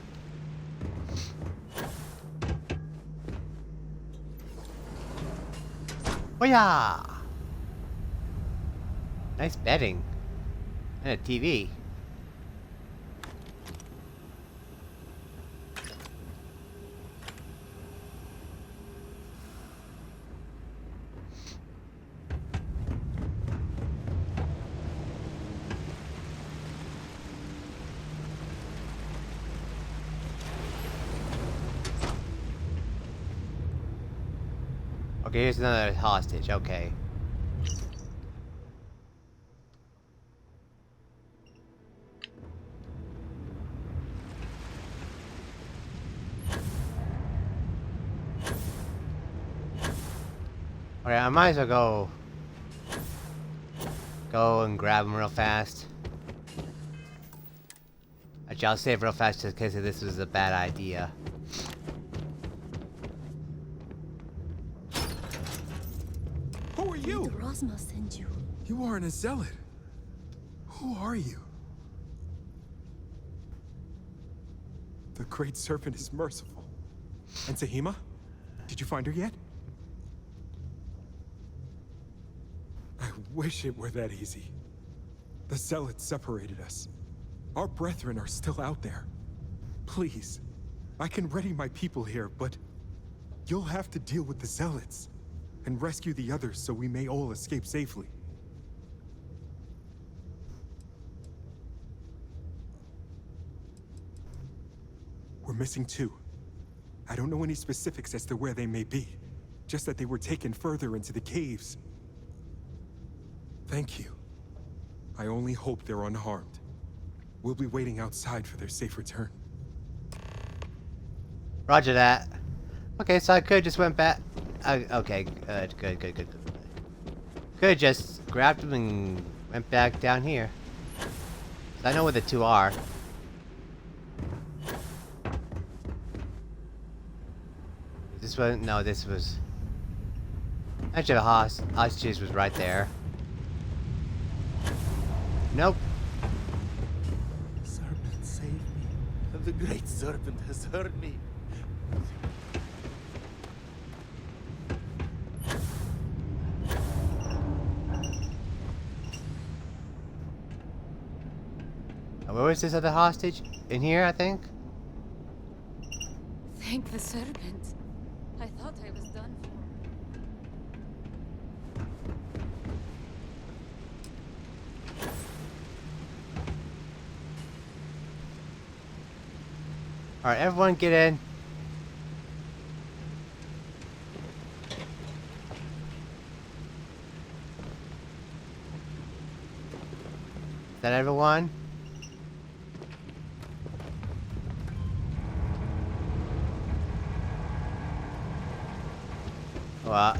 Oh yeah! Nice bedding. And a TV. Okay, here's another hostage. Okay. Okay, I might as well go and grab him real fast. Actually, I'll save real fast just in case this was a bad idea. Who are you? Did Rosma send you? You aren't a zealot. Who are you? The Great Serpent is merciful. And Zahima? Did you find her yet? I wish it were that easy. The zealots separated us. Our brethren are still out there. Please, I can ready my people here, but you'll have to deal with the zealots and rescue the others so we may all escape safely. We're missing two. I don't know any specifics as to where they may be, just that they were taken further into the caves. Thank you. I only hope they're unharmed. We'll be waiting outside for their safe return. Roger that. Okay, so I could just went back. Okay, good. Could just grabbed them and went back down here. I know where the two are. This one? No, this was. Actually, the hostages was right there. Nope. Serpent, save me. The great serpent has heard me. Where was this other hostage? In here, I think? Thank the serpent. I thought I was done for. Alright, everyone get in. Is that everyone? What?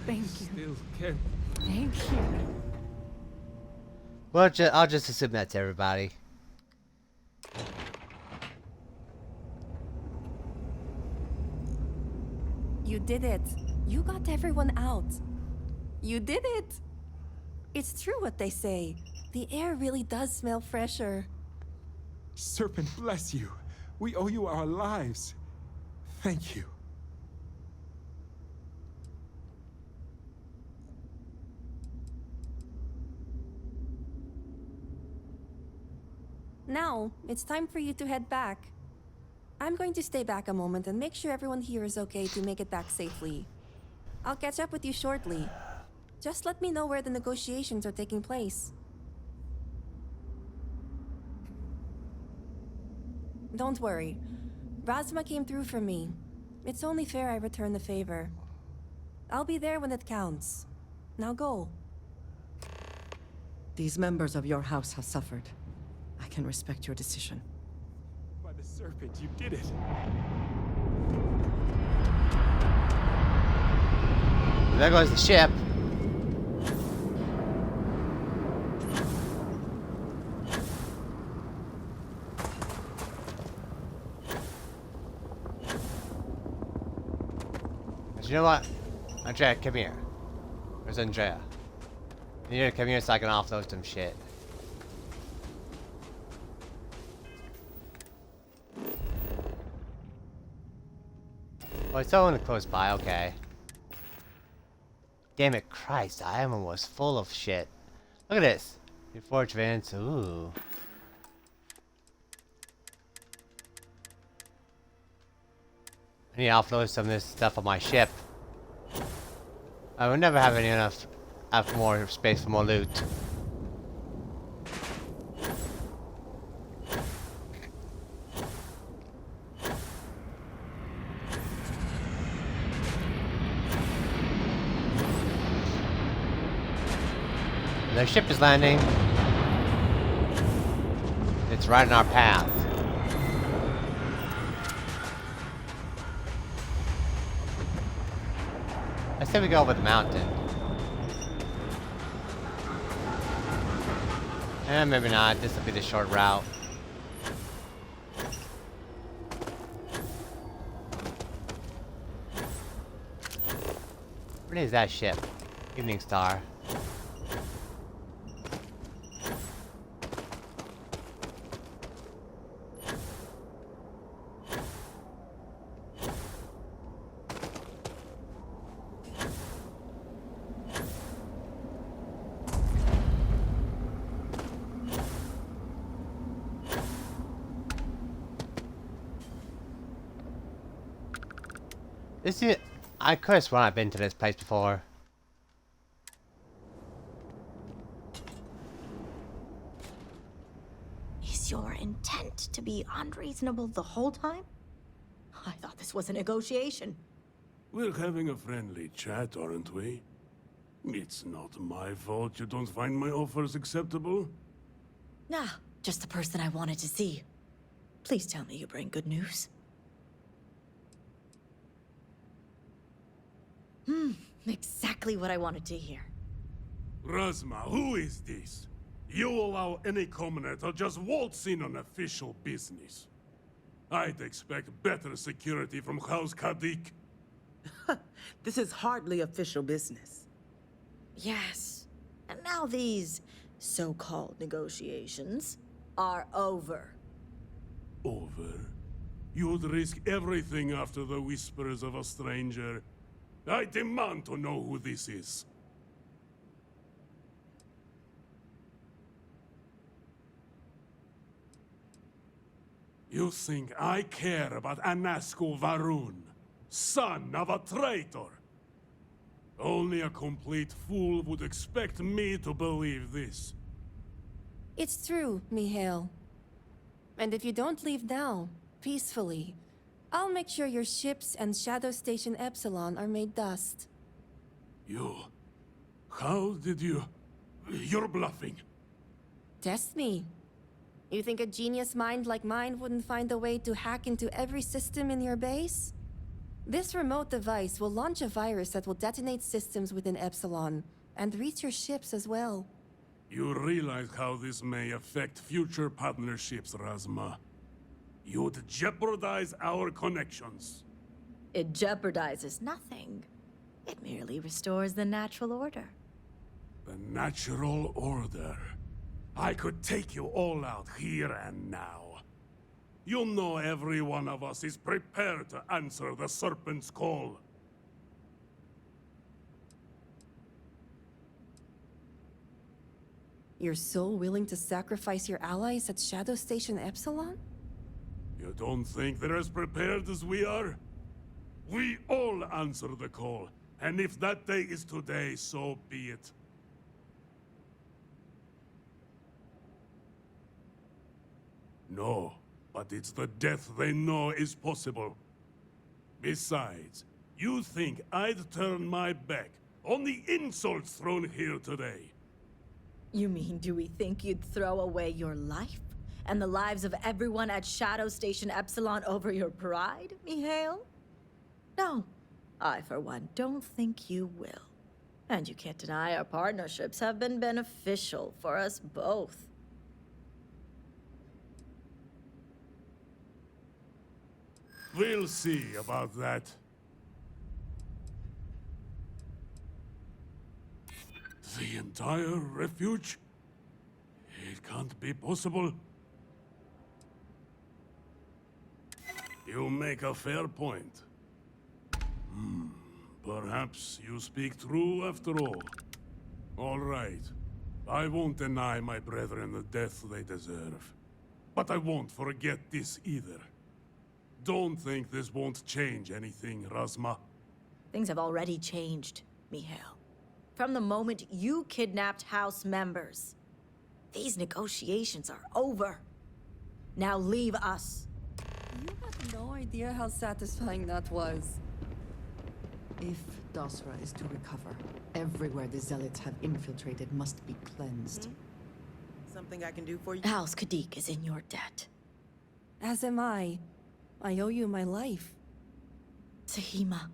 Thank you. Still can't. Thank you. Well, I'll just assume that's everybody. You did it. You got everyone out. You did it. It's true what they say. The air really does smell fresher. Serpent, bless you. We owe you our lives. Thank you. Now, it's time for you to head back. I'm going to stay back a moment and make sure everyone here is okay to make it back safely. I'll catch up with you shortly. Just let me know where the negotiations are taking place. Don't worry. Razma came through for me. It's only fair I return the favor. I'll be there when it counts. Now go. These members of your house have suffered. I can respect your decision. By the serpent, you did it. There goes the ship. You know what? Andrea, come here. Where's Andrea? You need to come here so I can offload some shit. Oh, it's someone close by, okay. Damn it, Christ, I am almost full of shit. Look at this. Reforged vents, ooh. I need to offload some of this stuff on my ship. I will never have enough more space for more loot. The ship is landing. It's right in our path. I say we go over the mountain. Maybe not. This will be the short route. Where is that ship? Evening Star. This is. I could have sworn I've been to this place before. Is your intent to be unreasonable the whole time? I thought this was a negotiation. We're having a friendly chat, aren't we? It's not my fault you don't find my offers acceptable. Nah, just the person I wanted to see. Please tell me you bring good news. Exactly what I wanted to hear. Razma, who is this? You allow any commoner to just waltz in on official business. I'd expect better security from House Kadik. This is hardly official business. Yes. And now these so-called negotiations are over. Over? You'd risk everything after the whispers of a stranger. I demand to know who this is. You think I care about Anasco Varun, son of a traitor? Only a complete fool would expect me to believe this. It's true, Mihail. And if you don't leave now, peacefully, I'll make sure your ships and Shadow Station Epsilon are made dust. You... How did you... You're bluffing. Test me. You think a genius mind like mine wouldn't find a way to hack into every system in your base? This remote device will launch a virus that will detonate systems within Epsilon, and reach your ships as well. You realize how this may affect future partnerships, Razma. You'd jeopardize our connections. It jeopardizes nothing. It merely restores the natural order. The natural order. I could take you all out here and now. You know every one of us is prepared to answer the Serpent's call. You're so willing to sacrifice your allies at Shadow Station Epsilon? You don't think they're as prepared as we are? We all answer the call, and if that day is today, so be it. No, but it's the death they know is possible. Besides, you think I'd turn my back on the insults thrown here today? You mean, do we think you'd throw away your life and the lives of everyone at Shadow Station Epsilon over your pride, Mihail? No, I, for one, don't think you will. And you can't deny our partnerships have been beneficial for us both. We'll see about that. The entire refuge? It can't be possible. You make a fair point. Perhaps you speak true after all. All right. I won't deny my brethren the death they deserve. But I won't forget this either. Don't think this won't change anything, Razma. Things have already changed, Mihail. From the moment you kidnapped House members. These negotiations are over. Now leave us. You have no idea how satisfying that was. If Dosra is to recover, everywhere the Zealots have infiltrated must be cleansed. Something I can do for you? House Kadik is in your debt. As am I. I owe you my life. Sahima,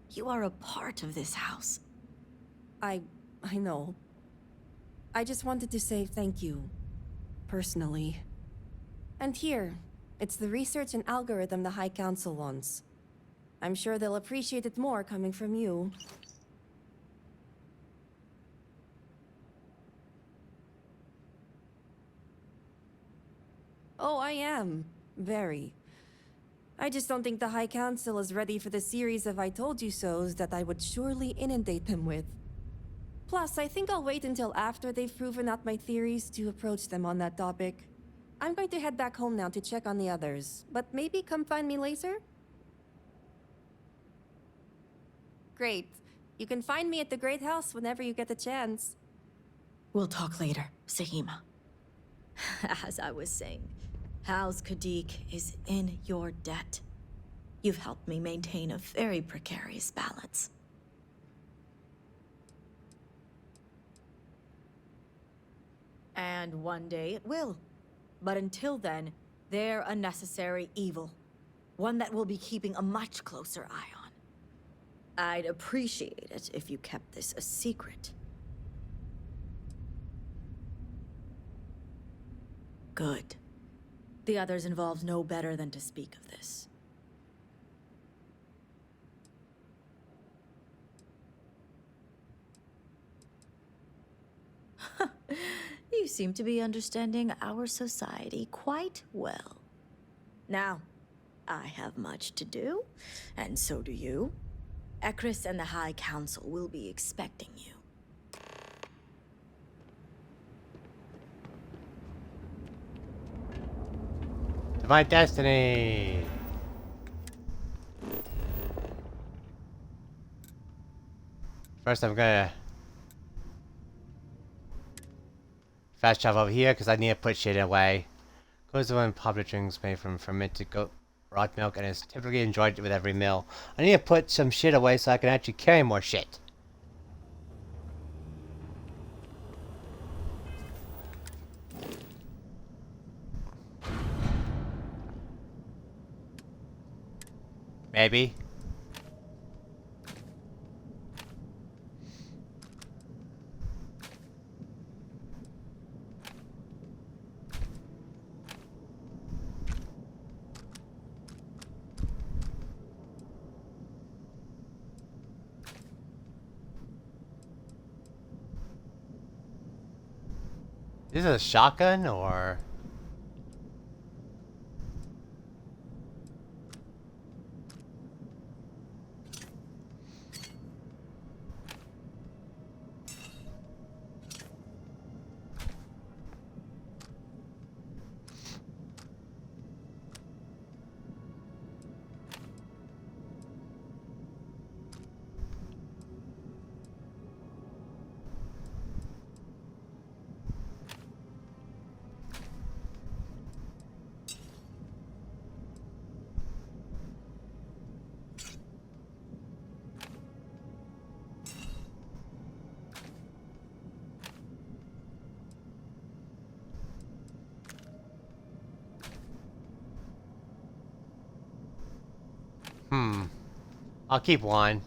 you are a part of this house. I know. I just wanted to say thank you. Personally. And here, it's the research and algorithm the High Council wants. I'm sure they'll appreciate it more coming from you. Oh, I am. Very. I just don't think the High Council is ready for the series of I told you so's that I would surely inundate them with. Plus, I think I'll wait until after they've proven out my theories to approach them on that topic. I'm going to head back home now to check on the others, but maybe come find me later? Great. You can find me at the Great House whenever you get the chance. We'll talk later, Sahima. As I was saying, House Kadik is in your debt. You've helped me maintain a very precarious balance. And one day it will. But until then, they're a necessary evil. One that we'll be keeping a much closer eye on. I'd appreciate it if you kept this a secret. Good. The others involved know better than to speak of this. You seem to be understanding our society quite well. Now, I have much to do, and so do you. Ekris and the High Council will be expecting you. To my destiny! First I'm gonna fast travel over here because I need to put shit away. Goes when popular drinks made from fermented goat rock milk and is typically enjoyed with every meal. I need to put some shit away so I can actually carry more shit. Maybe. Is this a shotgun or? I'll keep one.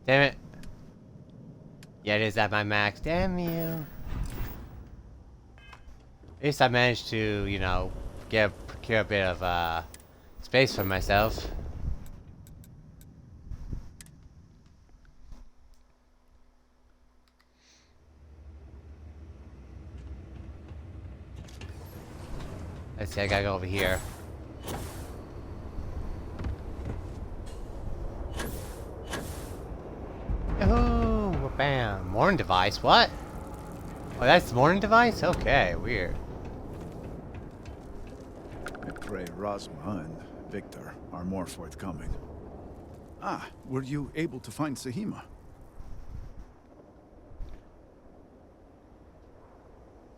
Damn it. Yeah, it is at my max. Damn you. At least I managed to, you know, procure a bit of space for myself. Let's see, I gotta go over here. Yahoo! Bam! Morning device, what? Oh, that's the morning device? Okay, weird. I pray Razma and Victor are more forthcoming. Ah, were you able to find Sahima?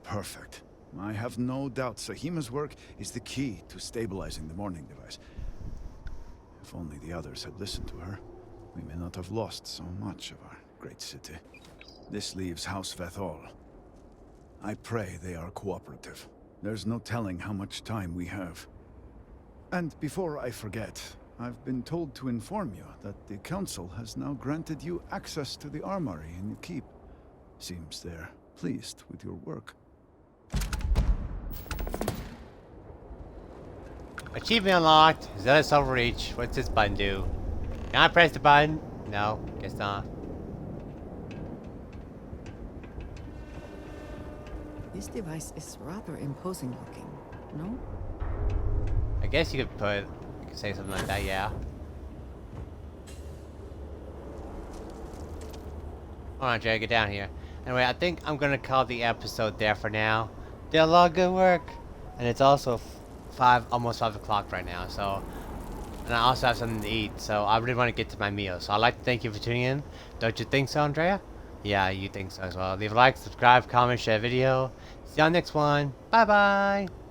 Perfect. I have no doubt Sahima's work is the key to stabilizing the morning device. If only the others had listened to her, we may not have lost so much of our great city. This leaves House Vethal. I pray they are cooperative. There's no telling how much time we have. And before I forget, I've been told to inform you that the Council has now granted you access to the armory in the keep. Seems they're pleased with your work. Achievement unlocked. Zealous overreach. What's this button do? Can I press the button? No, guess not. This device is rather imposing looking, no? I guess you could say something like that, yeah. Alright, Jay, get down here. Anyway, I think I'm gonna call the episode there for now. Did a lot of good work. And it's also almost 5 o'clock right now, so. And I also have something to eat, so I really want to get to my meal. So I'd like to thank you for tuning in. Don't you think so, Andrea? Yeah, you think so as well. Leave a like, subscribe, comment, share the video. See you on the next one. Bye-bye.